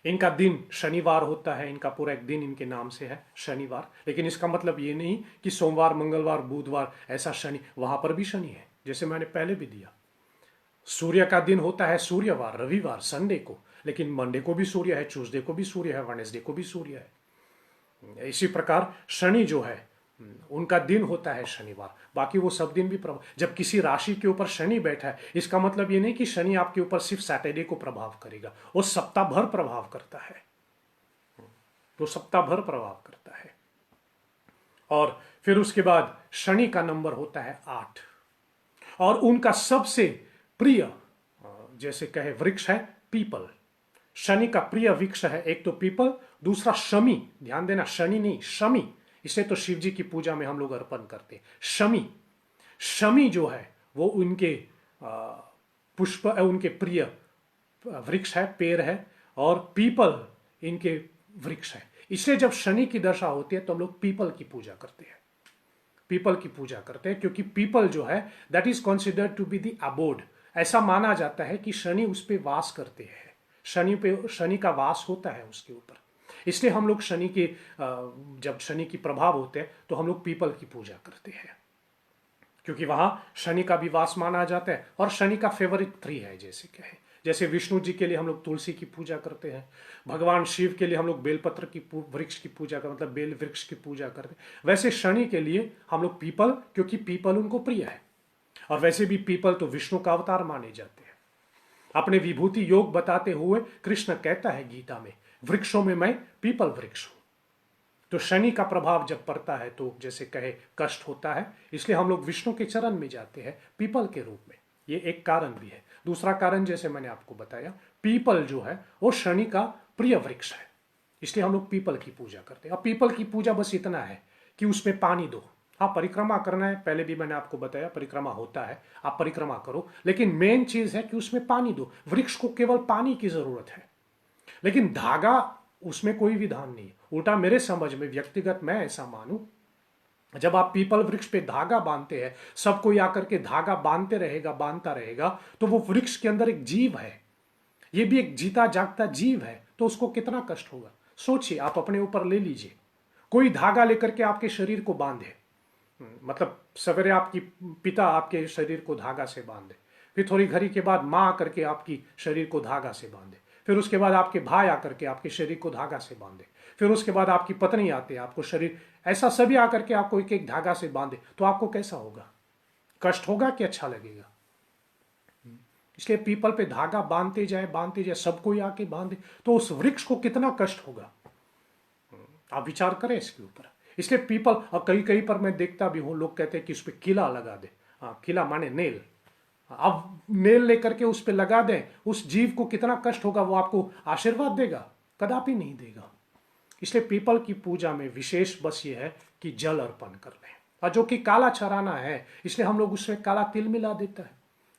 इनका दिन शनिवार होता है, इनका पूरा एक दिन इनके नाम से है शनिवार। लेकिन इसका मतलब ये नहीं कि सोमवार, मंगलवार, बुधवार ऐसा शनि, वहां पर भी शनि है, जैसे मैंने पहले भी दिया। सूर्य का दिन होता है सूर्यवार, रविवार, संडे को, लेकिन मंडे को भी सूर्य है, ट्यूसडे को भी सूर्य है, वेडनेसडे को भी सूर्य है। इसी प्रकार शनि जो है उनका दिन होता है शनिवार, बाकी वो सब दिन भी प्रभाव। जब किसी राशि के ऊपर शनि बैठा है, इसका मतलब ये नहीं कि शनि आपके ऊपर सिर्फ सैटरडे को प्रभाव करेगा, वो सप्ताह भर प्रभाव करता है, वो सप्ताह भर प्रभाव करता है। और फिर उसके बाद शनि का नंबर होता है 8, और उनका सबसे प्रिय जैसे कहे वृक्ष है पीपल। शनि का प्रिय वृक्ष है एक तो पीपल, दूसरा शमी। ध्यान देना, शनि नहीं शमी, इसे तो शिव जी की पूजा में हम लोग अर्पण करते हैं। शमी, शमी जो है वो उनके पुष्प, उनके प्रिय वृक्ष है, पेड़ है, और पीपल इनके वृक्ष है। इसलिए जब शनि की दशा होती है तो हम लोग पीपल की पूजा करते हैं, पीपल की पूजा करते हैं, क्योंकि पीपल जो है that is considered to be the abode. ऐसा माना जाता है कि शनि उस पे वास करते हैं, शनि का वास होता है उसके ऊपर। इसलिए हम लोग शनि के जब शनि की प्रभाव होते हैं तो हम लोग पीपल की पूजा करते हैं, क्योंकि वहां शनि का भी वास माना जाता है और शनि का फेवरेट ट्री है। जैसे कहे, जैसे विष्णु जी के लिए हम लोग तुलसी की पूजा करते हैं, भगवान शिव के लिए हम लोग बेलपत्र की वृक्ष की पूजा कर मतलब बेल वृक्ष की पूजा करते हैं, वैसे शनि के लिए हम लोग पीपल, क्योंकि पीपल उनको प्रिय है। और वैसे भी पीपल तो विष्णु का अवतार माने जाते हैं। अपने विभूति योग बताते हुए कृष्ण कहता है गीता में, वृक्षों में मैं पीपल वृक्ष हूं। तो शनि का प्रभाव जब पड़ता है तो जैसे कहे कष्ट होता है, इसलिए हम लोग विष्णु के चरण में जाते हैं पीपल के रूप में। ये एक कारण भी है। दूसरा कारण जैसे मैंने आपको बताया, पीपल जो है वो शनि का प्रिय वृक्ष है, इसलिए हम लोग पीपल की पूजा करते हैं। अब पीपल की पूजा बस इतना है कि उसमें पानी दो। हाँ, परिक्रमा करना है, पहले भी मैंने आपको बताया परिक्रमा होता है, आप परिक्रमा करो, लेकिन मेन चीज है कि उसमें पानी दो। वृक्ष को केवल पानी की जरूरत है, लेकिन धागा उसमें कोई विधान नहीं। उल्टा मेरे समझ में, व्यक्तिगत मैं ऐसा मानूं, जब आप पीपल वृक्ष पे धागा बांधते हैं, सब कोई आकर के धागा बांधते रहेगा, बांधता रहेगा, तो वो वृक्ष के अंदर एक जीव है, ये भी एक जीता जागता जीव है, तो उसको कितना कष्ट होगा। सोचिए, आप अपने ऊपर ले लीजिए, कोई धागा लेकर के आपके शरीर को बांधे, मतलब सवेरे आपकी पिता आपके शरीर को धागा से बांधे, फिर थोड़ी घड़ी के बाद माँ आकर के आपकी शरीर को धागा से बांधे, फिर उसके बाद आपके भाई आकर के आपके शरीर को धागा से बांधे, फिर उसके बाद आपकी पत्नी आती है आपको शरीर, ऐसा सभी आकर के आपको एक एक धागा से बांधे, तो आपको कैसा होगा? कष्ट होगा कि अच्छा लगेगा? इसलिए पीपल पे धागा बांधते जाए, सबको आके बांधे, तो उस वृक्ष को कितना कष्ट होगा, आप विचार करें इसके ऊपर। इसलिए पीपल, और कहीं कहीं पर मैं देखता भी हूं, लोग कहते हैं कि उस पर किला लगा दे। हाँ, किला माने नेल। अब नेल लेकर के उस पर लगा दें, उस जीव को कितना कष्ट होगा, वो आपको आशीर्वाद देगा? कदापि नहीं देगा। इसलिए पीपल की पूजा में विशेष बस ये है कि जल अर्पण कर लें, और जो कि काला चराना है, इसलिए हम लोग उसमें काला तिल मिला देता है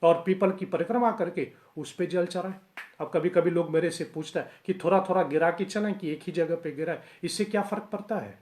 और पीपल की परिक्रमा करके उस पे जल चढ़ाएं। अब कभी कभी लोग मेरे से पूछता है कि थोड़ा थोड़ा गिरा के चलें कि एक ही जगह पे गिरा है, इससे क्या फर्क पड़ता है?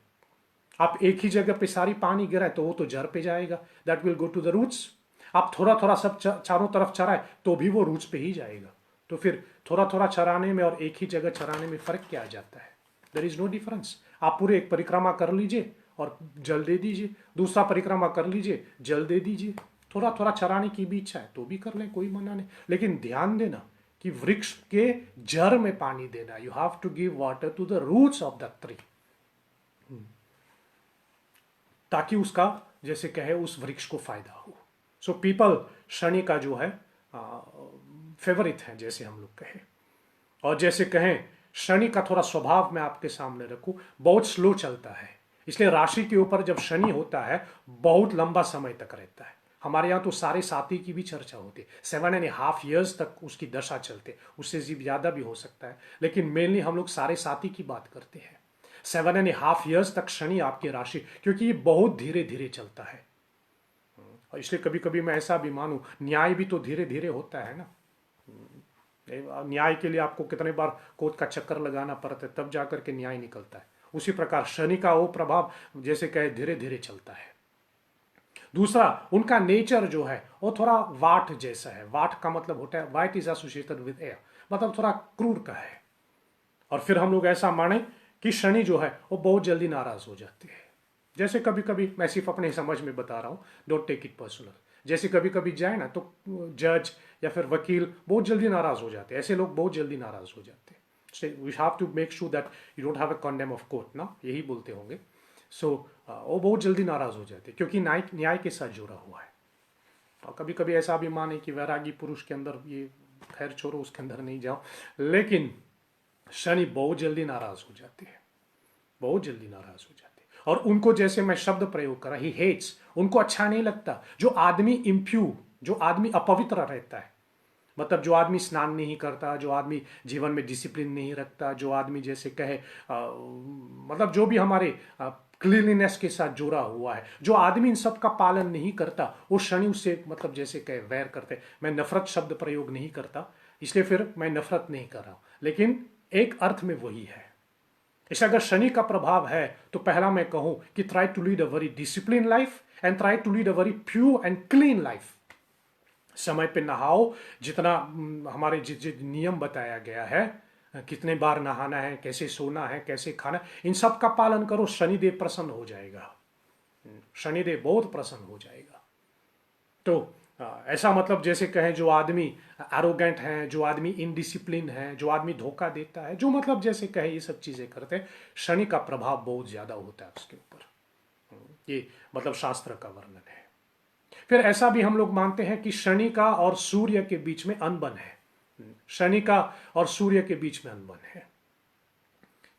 आप एक ही जगह पे सारी पानी गिराए तो वो तो जड़ पे जाएगा, that will go to the roots. आप थोड़ा थोड़ा सब चारों तरफ चराए तो भी वो रूट्स पे ही जाएगा। तो फिर थोड़ा थोड़ा चराने में और एक ही जगह चराने में फर्क क्या आ जाता है? There is no difference. आप पूरे एक परिक्रमा कर लीजिए और जल दे दीजिए, दूसरा परिक्रमा कर लीजिए, जल दे दीजिए। थोड़ा थोड़ा चराने की भी इच्छा है तो भी कर लें, कोई मना नहीं, लेकिन ध्यान देना कि वृक्ष के जड़ में पानी देना। You have to give water to the roots of the tree, ताकि उसका जैसे कहे उस वृक्ष को फायदा हो। सो पीपल शनि का जो है फेवरेट है, जैसे हम लोग कहें। और जैसे कहें, शनि का थोड़ा स्वभाव मैं आपके सामने रखूं, बहुत स्लो चलता है। इसलिए राशि के ऊपर जब शनि होता है बहुत लंबा समय तक रहता है। हमारे यहाँ तो सारे साथी की भी चर्चा होती है, 7.5 years तक उसकी दशा चलते, उससे ज्यादा भी हो सकता है, लेकिन मेनली हम लोग सारे साथी की बात करते हैं। 7.5 years तक शनि आपकी राशि, क्योंकि ये बहुत धीरे धीरे चलता है। और इसलिए कभी कभी मैं ऐसा भी मानूं, न्याय भी तो धीरे धीरे होता है ना। न्याय के लिए आपको कितने बार कोर्ट का चक्कर लगाना पड़ता है, तब जाकर के न्याय निकलता है। उसी प्रकार शनि का वो प्रभाव जैसे कहे धीरे धीरे चलता है। दूसरा, उनका नेचर जो है वो थोड़ा वाट जैसा है। वाट का मतलब होता है, white is associated with air, मतलब थोड़ा क्रूर का है। और फिर हम लोग ऐसा माने कि शनि जो है वो बहुत जल्दी नाराज हो जाते हैं। जैसे कभी कभी, मैं सिर्फ अपने समझ में बता रहा हूँ, डोंट टेक इट पर्सनल, जैसे कभी कभी जाए ना तो जज या फिर वकील बहुत जल्दी नाराज हो जाते हैं। ऐसे लोग बहुत जल्दी नाराज हो जाते हैं। We have to make sure that you don't have a contempt of court ना, यही बोलते होंगे। सो वो बहुत जल्दी नाराज हो जाते हैं, क्योंकि न्याय के साथ जुड़ा हुआ है। और कभी कभी ऐसा भी माने कि वैरागी पुरुष के अंदर, ये खैर छोड़ो, उसके अंदर नहीं जाओ, लेकिन शनि बहुत जल्दी नाराज हो जाते हैं, बहुत जल्दी नाराज हो जाते हैं। और उनको, जैसे मैं शब्द प्रयोग करा, ही हेट्स, उनको अच्छा नहीं लगता जो आदमी इम्प्यू, जो आदमी अपवित्र रहता है, मतलब जो आदमी स्नान नहीं करता, जो आदमी जीवन में डिसिप्लिन नहीं रखता, जो आदमी जैसे कहे मतलब जो भी हमारे क्लीनलीनेस के साथ जुड़ा हुआ है, जो आदमी इन सब का पालन नहीं करता, वो शनि उससे मतलब जैसे कहे वैर करते। मैं नफरत शब्द प्रयोग नहीं करता, इसलिए फिर मैं नफरत नहीं कर रहा हूं, लेकिन एक अर्थ में वही है। इसे अगर शनि का प्रभाव है तो पहला मैं कहूं कि try to lead a very discipline life and try to lead a very pure and clean life. समय पे नहाओ, जितना हमारे जिस नियम बताया गया है, कितने बार नहाना है, कैसे सोना है, कैसे खाना, इन सब का पालन करो, शनिदेव प्रसन्न हो जाएगा। शनिदेव बहुत प्रसन्न हो जाएगा। तो ऐसा मतलब जैसे कहें जो आदमी एरोगेंट है, जो आदमी इनडिसिप्लिन है, जो आदमी धोखा देता है, जो मतलब जैसे कहे ये सब चीजें करते हैं, शनि का प्रभाव बहुत ज्यादा होता है उसके ऊपर। ये मतलब शास्त्र का वर्णन है। फिर ऐसा भी हम लोग मानते हैं कि शनि का और सूर्य के बीच में अनबन है। शनि का और सूर्य के बीच में अनबन है।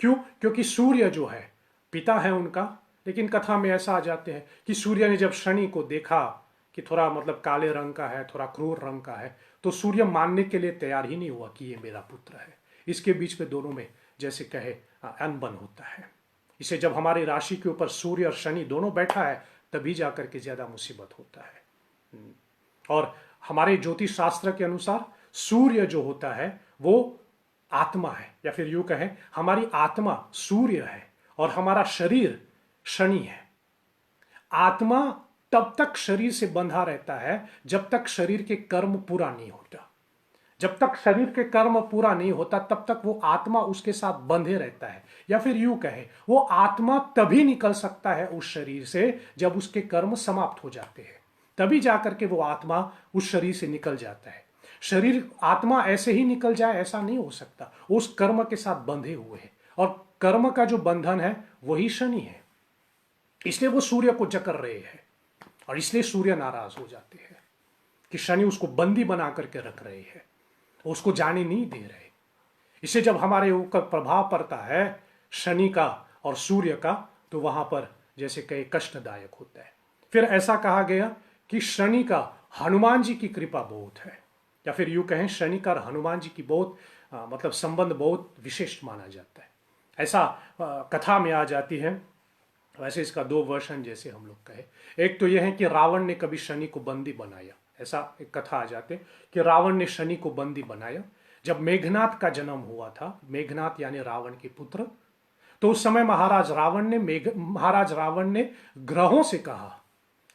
क्यों? क्योंकि सूर्य जो है पिता है उनका, लेकिन कथा में ऐसा आ जाते हैं कि सूर्य ने जब शनि को देखा कि थोड़ा मतलब काले रंग का है, थोड़ा क्रूर रंग का है, तो सूर्य मानने के लिए तैयार ही नहीं हुआ कि ये मेरा पुत्र है। इसके बीच में दोनों में जैसे कहे अनबन होता है। इसे जब हमारी राशि के ऊपर सूर्य और शनि दोनों बैठा है तभी जाकर के ज्यादा मुसीबत होता है। और हमारे ज्योतिष शास्त्र के अनुसार सूर्य जो होता है वो आत्मा है, या फिर यूं कहें हमारी आत्मा सूर्य है और हमारा शरीर शनि है। आत्मा तब तक शरीर से बंधा रहता है जब तक शरीर के कर्म पूरा नहीं होता। जब तक शरीर के कर्म पूरा नहीं होता तब तक वो आत्मा उसके साथ बंधे रहता है। या फिर यूं कहें वो आत्मा तभी निकल सकता है उस शरीर से जब उसके कर्म समाप्त हो जाते हैं, तभी जाकर के वो आत्मा उस शरीर से निकल जाता है। शरीर आत्मा ऐसे ही निकल जाए ऐसा नहीं हो सकता, उस कर्म के साथ बंधे हुए हैं, और कर्म का जो बंधन है वही शनि है। इसलिए वो सूर्य को जकड़ रहे हैं और इसलिए सूर्य नाराज हो जाते हैं कि शनि उसको बंदी बना करके रख रहे हैं, उसको जाने नहीं दे रहे। इसे जब हमारे ऊपर प्रभाव पड़ता है शनि का और सूर्य का, तो वहां पर जैसे कहे कष्टदायक होता है। फिर ऐसा कहा गया कि शनि का हनुमान जी की कृपा बहुत है, या फिर यूं कहें शनि का हनुमान जी की बहुत मतलब संबंध बहुत विशिष्ट माना जाता है। ऐसा कथा में आ जाती है। वैसे इसका दो वर्षन जैसे हम लोग कहे, एक तो यह है कि रावण ने कभी शनि को बंदी बनाया। ऐसा एक कथा आ जाते कि रावण ने शनि को बंदी बनाया। जब मेघनाथ का जन्म हुआ था, मेघनाथ यानी रावण के पुत्र, तो उस समय महाराज रावण ने ग्रहों से कहा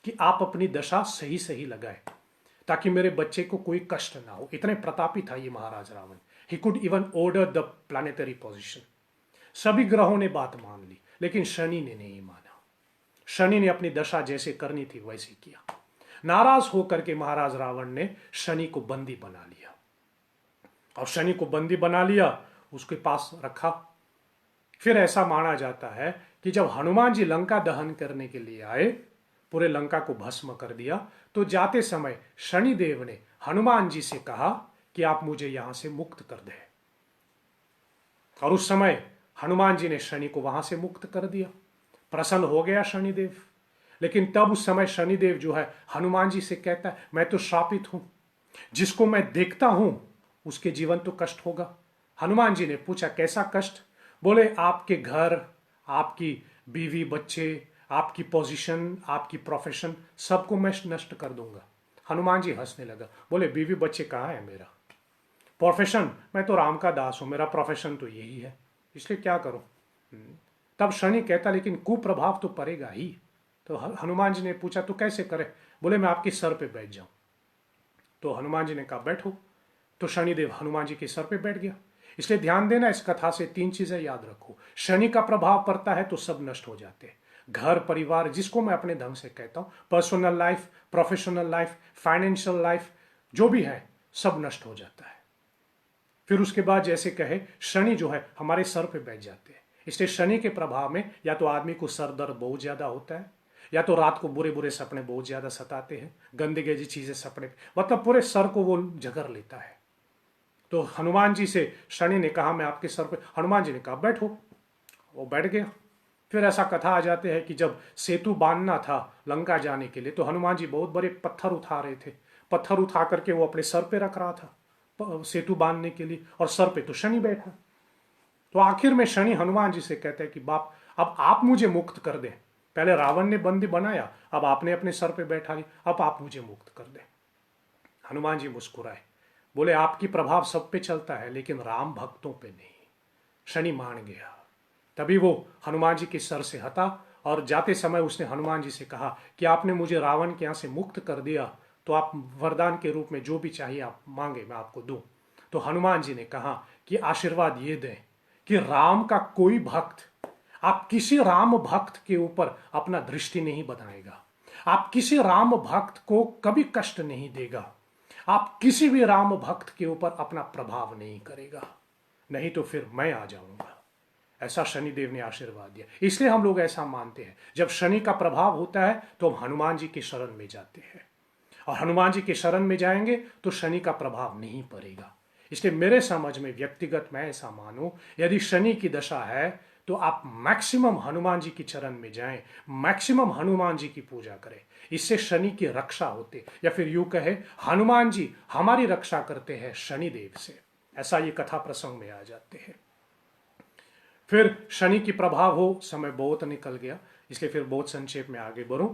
कि आप अपनी दशा सही सही लगाए ताकि मेरे बच्चे को कोई कष्ट ना हो। इतने प्रतापी था ये Maharaj Ravan. He could even order the planetary position. सभी ग्रहों ने बात मान ली, लेकिन शनि ने नहीं माना। शनि ने अपनी दशा जैसे करनी थी वैसे किया। नाराज होकर के महाराज रावण ने शनि को बंदी बना लिया, और शनि को बंदी बना लिया, उसके पास रखा। फिर ऐसा माना जाता है कि जब हनुमान जी लंका दहन करने के लिए आए, पूरे लंका को भस्म कर दिया, तो जाते समय शनिदेव ने हनुमान जी से कहा कि आप मुझे यहां से मुक्त कर दें। और उस समय हनुमान जी ने शनि को वहां से मुक्त कर दिया। प्रसन्न हो गया शनिदेव। लेकिन तब उस समय शनिदेव जो है हनुमान जी से कहता है, मैं तो श्रापित हूं, जिसको मैं देखता हूं उसके जीवन तो कष्ट होगा। हनुमान जी ने पूछा कैसा कष्ट? बोले आपके घर, आपकी बीवी बच्चे, आपकी पोजीशन, आपकी प्रोफेशन, सबको मैं नष्ट कर दूंगा। हनुमान जी हंसने लगा, बोले बीवी बच्चे कहाँ है मेरा? प्रोफेशन, मैं तो राम का दास हूं, मेरा प्रोफेशन तो यही है, इसलिए क्या करूं? तब शनि कहता लेकिन कुप्रभाव तो पड़ेगा ही। तो हनुमान जी ने पूछा तो कैसे करे? बोले मैं आपके सर पे बैठ जाऊं। तो हनुमान जी ने कहा बैठो। तो शनिदेव हनुमान जी के सर पे बैठ गया। इसलिए ध्यान देना, इस कथा से तीन चीजें याद रखो। शनि का प्रभाव पड़ता है तो सब नष्ट हो जाते हैं। घर परिवार, जिसको मैं अपने ढंग से कहता हूं, personal life, professional life, financial life, जो भी है सब नष्ट हो जाता है। फिर उसके बाद जैसे कहे शनि जो है हमारे सर पे बैठ जाते हैं। इसलिए शनि के प्रभाव में या तो आदमी को सर दर्द बहुत ज्यादा होता है, या तो रात को बुरे बुरे सपने बहुत ज्यादा सताते हैं, गंदी गंदी चीजें सपने, मतलब पूरे सर को वो जकड़ लेता है। तो हनुमान जी से शनि ने कहा मैं आपके सर पे, हनुमान जी ने कहा बैठो, वो बैठ गया। फिर ऐसा कथा आ जाते हैं कि जब सेतु बांधना था लंका जाने के लिए, तो हनुमान जी बहुत बड़े पत्थर उठा रहे थे। पत्थर उठा करके वो अपने सर पे रख रहा था सेतु बांधने के लिए, और सर पे तो शनि बैठा। तो आखिर में शनि हनुमान जी से कहते हैं कि बाप अब आप मुझे मुक्त कर दें। पहले रावण ने बंदी बनाया, अब आपने अपने सर पे बैठा लिया, अब आप मुझे मुक्त कर दें। हनुमान जी मुस्कुराए, बोले आपकी प्रभाव सब पे चलता है लेकिन राम भक्तों पे नहीं। शनि मान गया तभी वो हनुमान जी के सर से हटा और जाते समय उसने हनुमान जी से कहा कि आपने मुझे रावण के यहाँ से मुक्त कर दिया, तो आप वरदान के रूप में जो भी चाहिए आप मांगे, मैं आपको दूं। तो हनुमान जी ने कहा कि आशीर्वाद ये दें कि राम का कोई भक्त, आप किसी राम भक्त के ऊपर अपना दृष्टि नहीं बनाएगा, आप किसी राम भक्त को कभी कष्ट नहीं देगा, आप किसी भी राम भक्त के ऊपर अपना प्रभाव नहीं करेगा, नहीं तो फिर मैं आ जाऊंगा। ऐसा शनिदेव ने आशीर्वाद दिया। इसलिए हम लोग ऐसा मानते हैं, जब शनि का प्रभाव होता है तो हम हनुमान जी की शरण में जाते हैं, और हनुमान जी के शरण में जाएंगे तो शनि का प्रभाव नहीं पड़ेगा। इसलिए मेरे समझ में व्यक्तिगत मैं ऐसा मानूं, यदि शनि की दशा है तो आप मैक्सिमम हनुमान जी की चरण में जाएं, मैक्सिमम हनुमान जी की पूजा करें। इससे शनि की रक्षा होती, या फिर यूं कहे हनुमान जी हमारी रक्षा करते हैं शनिदेव से। ऐसा ये कथा प्रसंग में आ जाते हैं। फिर शनि की प्रभाव हो, समय बहुत निकल गया इसलिए फिर बहुत संक्षेप में आगे बढ़ूं।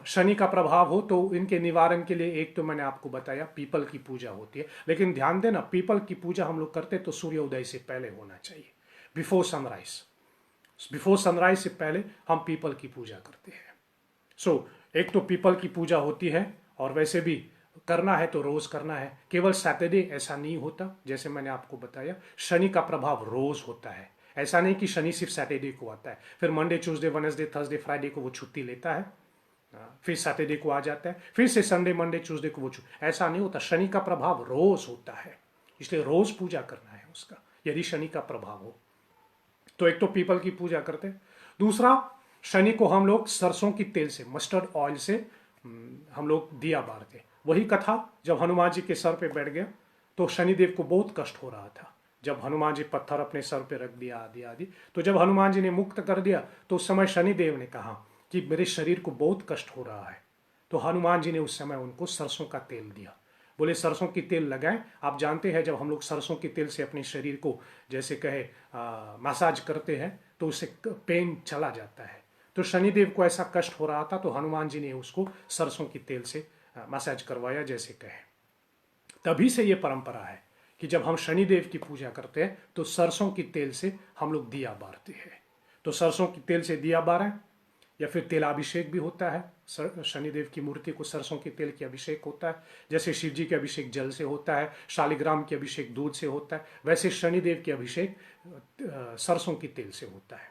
शनि का प्रभाव हो तो इनके निवारण के लिए एक तो मैंने आपको बताया पीपल की पूजा होती है, लेकिन ध्यान देना पीपल की पूजा हम लोग करते तो सूर्योदय से पहले होना चाहिए, बिफोर सनराइज। बिफोर सनराइज से पहले हम पीपल की पूजा करते हैं। एक तो पीपल की पूजा होती है, और वैसे भी करना है तो रोज करना है, केवल सैटरडे ऐसा नहीं होता। जैसे मैंने आपको बताया शनि का प्रभाव रोज होता है, ऐसा नहीं कि शनि सिर्फ सैटरडे को आता है, फिर Monday Tuesday Wednesday Thursday Friday को वो छुट्टी लेता है, फिर सैटरडे को आ जाता है, फिर से संडे मंडे ट्यूसडे को वो ऐसा नहीं होता। शनि का प्रभाव रोज होता है, इसलिए रोज पूजा करना है उसका, यदि शनि का प्रभाव हो तो। एक तो पीपल की पूजा करते हैं, दूसरा शनि को हम लोग सरसों की तेल से, मस्टर्ड ऑयल से हम लोग दिया बारते। वही कथा जब हनुमान जी के सर पे बैठ गया तो शनिदेव को बहुत कष्ट हो रहा था, जब हनुमान जी पत्थर अपने सर पे रख दिया आदि आदि। तो जब हनुमान जी ने मुक्त कर दिया तो उस समय शनिदेव ने कहा कि मेरे शरीर को बहुत कष्ट हो रहा है, तो हनुमान जी ने उस समय उनको सरसों का तेल दिया। बोले सरसों की तेल लगाएं। आप जानते हैं जब हम लोग सरसों की तेल से अपने शरीर को जैसे कहे मसाज करते हैं तो उससे पेन चला जाता है। तो शनिदेव को ऐसा कष्ट हो रहा था तो हनुमान जी ने उसको सरसों की तेल से मसाज करवाया जैसे कहे। तभी से ये परंपरा है कि जब हम शनिदेव की पूजा करते हैं तो सरसों की तेल से हम लोग दिया बारते हैं। तो सरसों की तेल से दिया बारें, या फिर तेलाभिषेक भी होता है। शनिदेव की मूर्ति को सरसों के तेल की अभिषेक होता है, जैसे शिव जी के अभिषेक जल से होता है, शालिग्राम की अभिषेक दूध से होता है, वैसे शनिदेव की अभिषेक सरसों की तेल से होता है।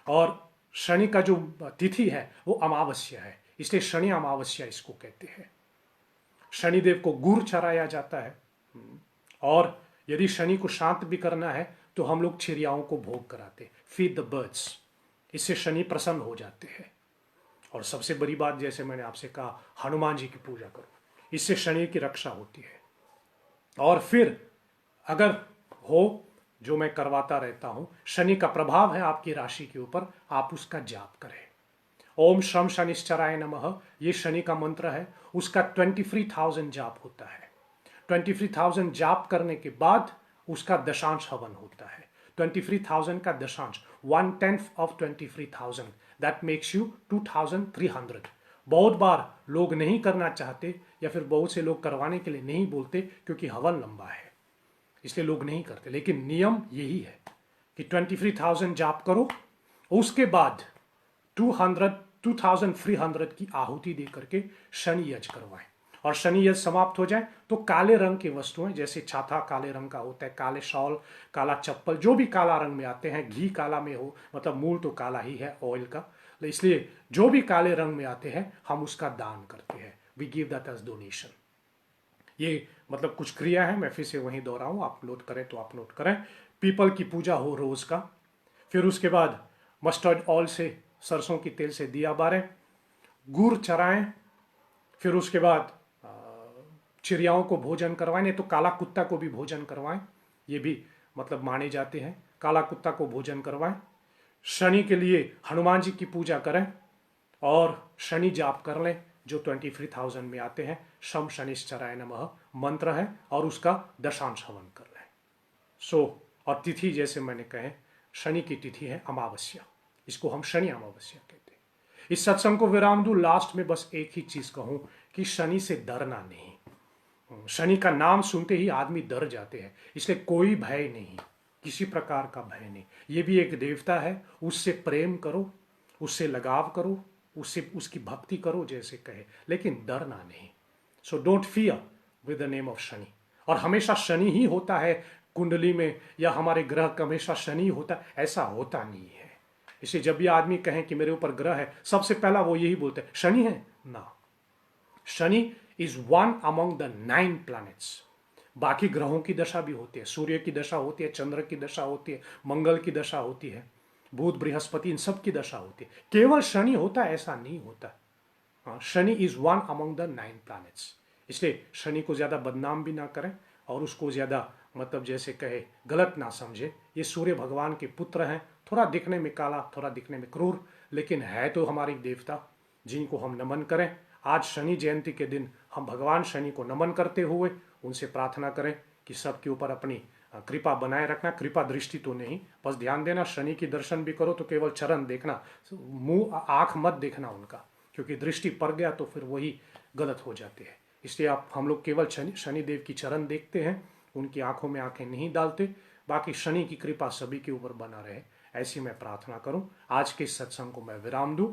और शनि का जो तिथि है वो अमावस्या है, इसलिए शनि अमावस्या इसको कहते हैं। शनिदेव को गुड़ चढ़ाया जाता है, और यदि शनि को शांत भी करना है तो हम लोग चिड़ियाओं को भोग कराते, फीड द बर्ड्स। इससे शनि प्रसन्न हो जाते हैं। और सबसे बड़ी बात, जैसे मैंने आपसे कहा, हनुमान जी की पूजा करो, इससे शनि की रक्षा होती है। और फिर अगर हो, जो मैं करवाता रहता हूं, शनि का प्रभाव है आपकी राशि के ऊपर, आप उसका जाप करें। ओम श्रम शनिश्चराय नमः, ये शनि का मंत्र है, उसका 23,000 जाप होता है। 23,000 जाप करने के बाद उसका दशांश हवन होता है। 23,000 का दशांश 1/10 of 23,000, दैट मेक्स यू 2,300। बहुत बार लोग नहीं करना चाहते, या फिर बहुत से लोग करवाने के लिए नहीं बोलते क्योंकि हवन लंबा है, इसलिए लोग नहीं करते। लेकिन नियम यही है कि 23,000 जाप करो, उसके बाद 2,300 की आहुति दे करके शनि यज्ञ करवाएं। और शनि यज्ञ समाप्त हो जाए तो काले रंग की वस्तुएं, जैसे छाता काले रंग का होता है, काले शॉल, काला चप्पल, जो भी काला रंग में आते हैं, घी काला में हो, मतलब मूल तो काला ही है ऑयल का, इसलिए जो भी काले रंग में आते हैं हम उसका दान करते हैं। We give that as donation. ये मतलब कुछ क्रिया है, मैं फिर से वहीं दोहराऊं, आप नोट करें तो आप नोट करें। पीपल की पूजा हो रोज का, फिर उसके बाद मस्टर्ड ऑयल से, सरसों की तेल से दिया बारें, गुड़ चराएं, फिर उसके बाद चिड़ियाओं को भोजन करवाएं, नहीं तो काला कुत्ता को भी भोजन करवाएं, ये भी मतलब माने जाते हैं, काला कुत्ता को भोजन करवाएं। शनि के लिए हनुमान जी की पूजा करें और शनि जाप कर लें, जो 23,000 में आते हैं। शम शनिश्चराय नमः मंत्र है, और उसका दशांश हवन कर लें। और तिथि जैसे मैंने कहे, शनि की तिथि है अमावस्या, इसको हम शनि अमावस्या कहते हैं। इस सत्संग को विराम दूं, लास्ट में बस एक ही चीज कहूं कि शनि से डरना नहीं। शनि का नाम सुनते ही आदमी डर जाते हैं, इसलिए कोई भय नहीं किसी प्रकार का भय नहीं। ये भी एक देवता है, उससे प्रेम करो, उससे लगाव करो, उससे उसकी भक्ति करो जैसे कहे, लेकिन डरना नहीं। So don't fear with the name of Shani. और हमेशा शनि ही होता है कुंडली में, या हमारे ग्रह का हमेशा शनि होता है, ऐसा होता नहीं है। इसलिए जब भी आदमी कहें कि मेरे ऊपर ग्रह है, सबसे पहला वो यही बोलते हैं शनि है ना। Shani is one among the 9 planets. बाकी ग्रहों की दशा भी होती है, सूर्य की दशा होती है, चंद्र की दशा होती है, मंगल की दशा होती है, बुध बृहस्पति, इन सब की दशा होती है। केवल शनि होता है ऐसा नहीं होता। हाँ, Shani is one among the 9 planets. इसलिए शनि को ज्यादा बदनाम भी ना करें और उसको ज्यादा मतलब जैसे कहे गलत ना समझे। ये सूर्य भगवान के पुत्र हैं, थोड़ा दिखने में काला, थोड़ा दिखने में क्रूर, लेकिन है तो हमारे देवता जिनको हम नमन करें। आज शनि जयंती के दिन हम भगवान शनि को नमन करते हुए उनसे प्रार्थना करें कि सबके ऊपर अपनी कृपा बनाए रखना। कृपा दृष्टि तो नहीं, बस ध्यान देना शनि की दर्शन भी करो तो केवल चरण देखना, मुंह आंख मत देखना उनका, क्योंकि दृष्टि पड़ गया तो फिर वही गलत हो जाते हैं। इसलिए आप हम लोग केवल शनिदेव की चरण देखते हैं, उनकी आंखों में आंखें नहीं डालते। बाकी शनि की कृपा सभी के ऊपर बना रहे, ऐसी मैं प्रार्थना करूं। आज के इस सत्संग को मैं विराम दूं।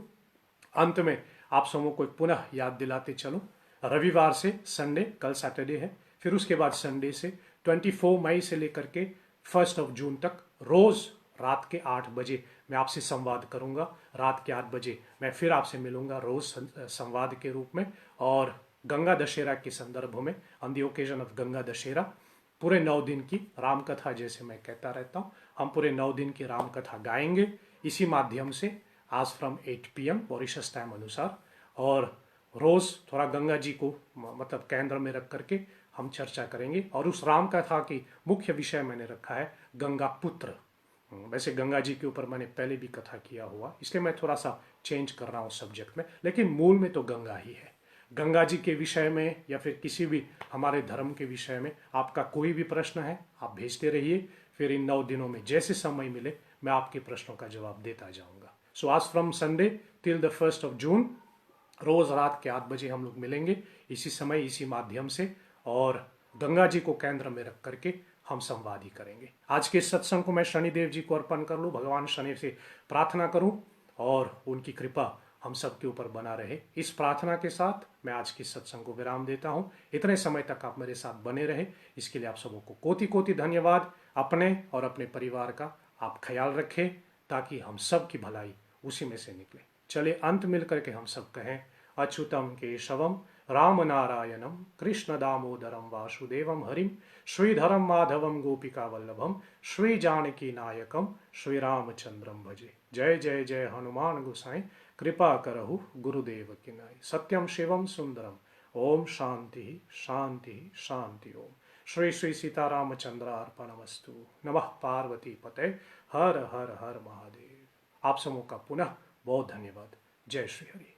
अंत में आप सबों को पुनः याद दिलाते चलो, रविवार से संडे, कल सैटरडे है, फिर उसके बाद संडे से 24 मई से लेकर के 1 जून तक रोज रात के 8 बजे मैं आपसे संवाद करूंगा। रात के 8 बजे मैं फिर आपसे मिलूंगा रोज संवाद के रूप में। और गंगा दशहरा के संदर्भ में, on the occasion of Ganga Dussehra, पूरे 9 दिन की राम कथा, जैसे मैं कहता रहता हूँ, हम पूरे 9 दिन की राम कथा गाएंगे इसी माध्यम से, आज फ्रॉम 8 PM मॉरिशस टाइम अनुसार। और रोज थोड़ा गंगा जी को मतलब केंद्र में रख करके हम चर्चा करेंगे। और उस राम कथा की मुख्य विषय मैंने रखा है गंगा पुत्र। वैसे गंगा जी के ऊपर मैंने पहले भी कथा किया हुआ, इसलिए मैं थोड़ा सा चेंज कर रहा हूँ सब्जेक्ट में, लेकिन मूल में तो गंगा ही है। गंगा जी के विषय में या फिर किसी भी हमारे धर्म के विषय में आपका कोई भी प्रश्न है, आप भेजते रहिए। फिर इन 9 दिनों में जैसे समय मिले मैं आपके प्रश्नों का जवाब देता जाऊंगा। सो आज फ्रॉम संडे टिल द 1 जून रोज रात के 8 बजे हम लोग मिलेंगे इसी समय, इसी माध्यम से, और गंगा जी को केंद्र में रख करके हम संवाद ही करेंगे। आज के सत्संग को मैं शनिदेव जी को अर्पण कर लूं, भगवान शनि से प्रार्थना करूं और उनकी कृपा हम सब के ऊपर बना रहे। इस प्रार्थना के साथ मैं आज की सत्संग को विराम देता हूं। इतने समय तक आप मेरे साथ बने रहे, इसके लिए आप सबों को कोटि कोटि धन्यवाद। अपने और अपने परिवार का आप ख्याल रखें ताकि हम सब की भलाई उसी में से निकले। चले अंत मिल करके हम सब कहें, अच्युतम केशवम राम नारायणम कृष्ण दामोदरम वासुदेवम हरिम श्रीधरम माधवम गोपिका वल्लभम श्री जानकी नायकम श्री रामचंद्रम भजे। जय जय जय हनुमान गोसाई कृपा करहु गुरुदेव की नाई। सत्यम शिवम सुंदरम। ओम शांति शांति शांति। ओम श्री श्री सीतारामचंद्र अर्पणमस्तु। नमः पार्वती पते हर हर हर महादेव। आप सबों का पुनः बहुत धन्यवाद। जय श्री हरि।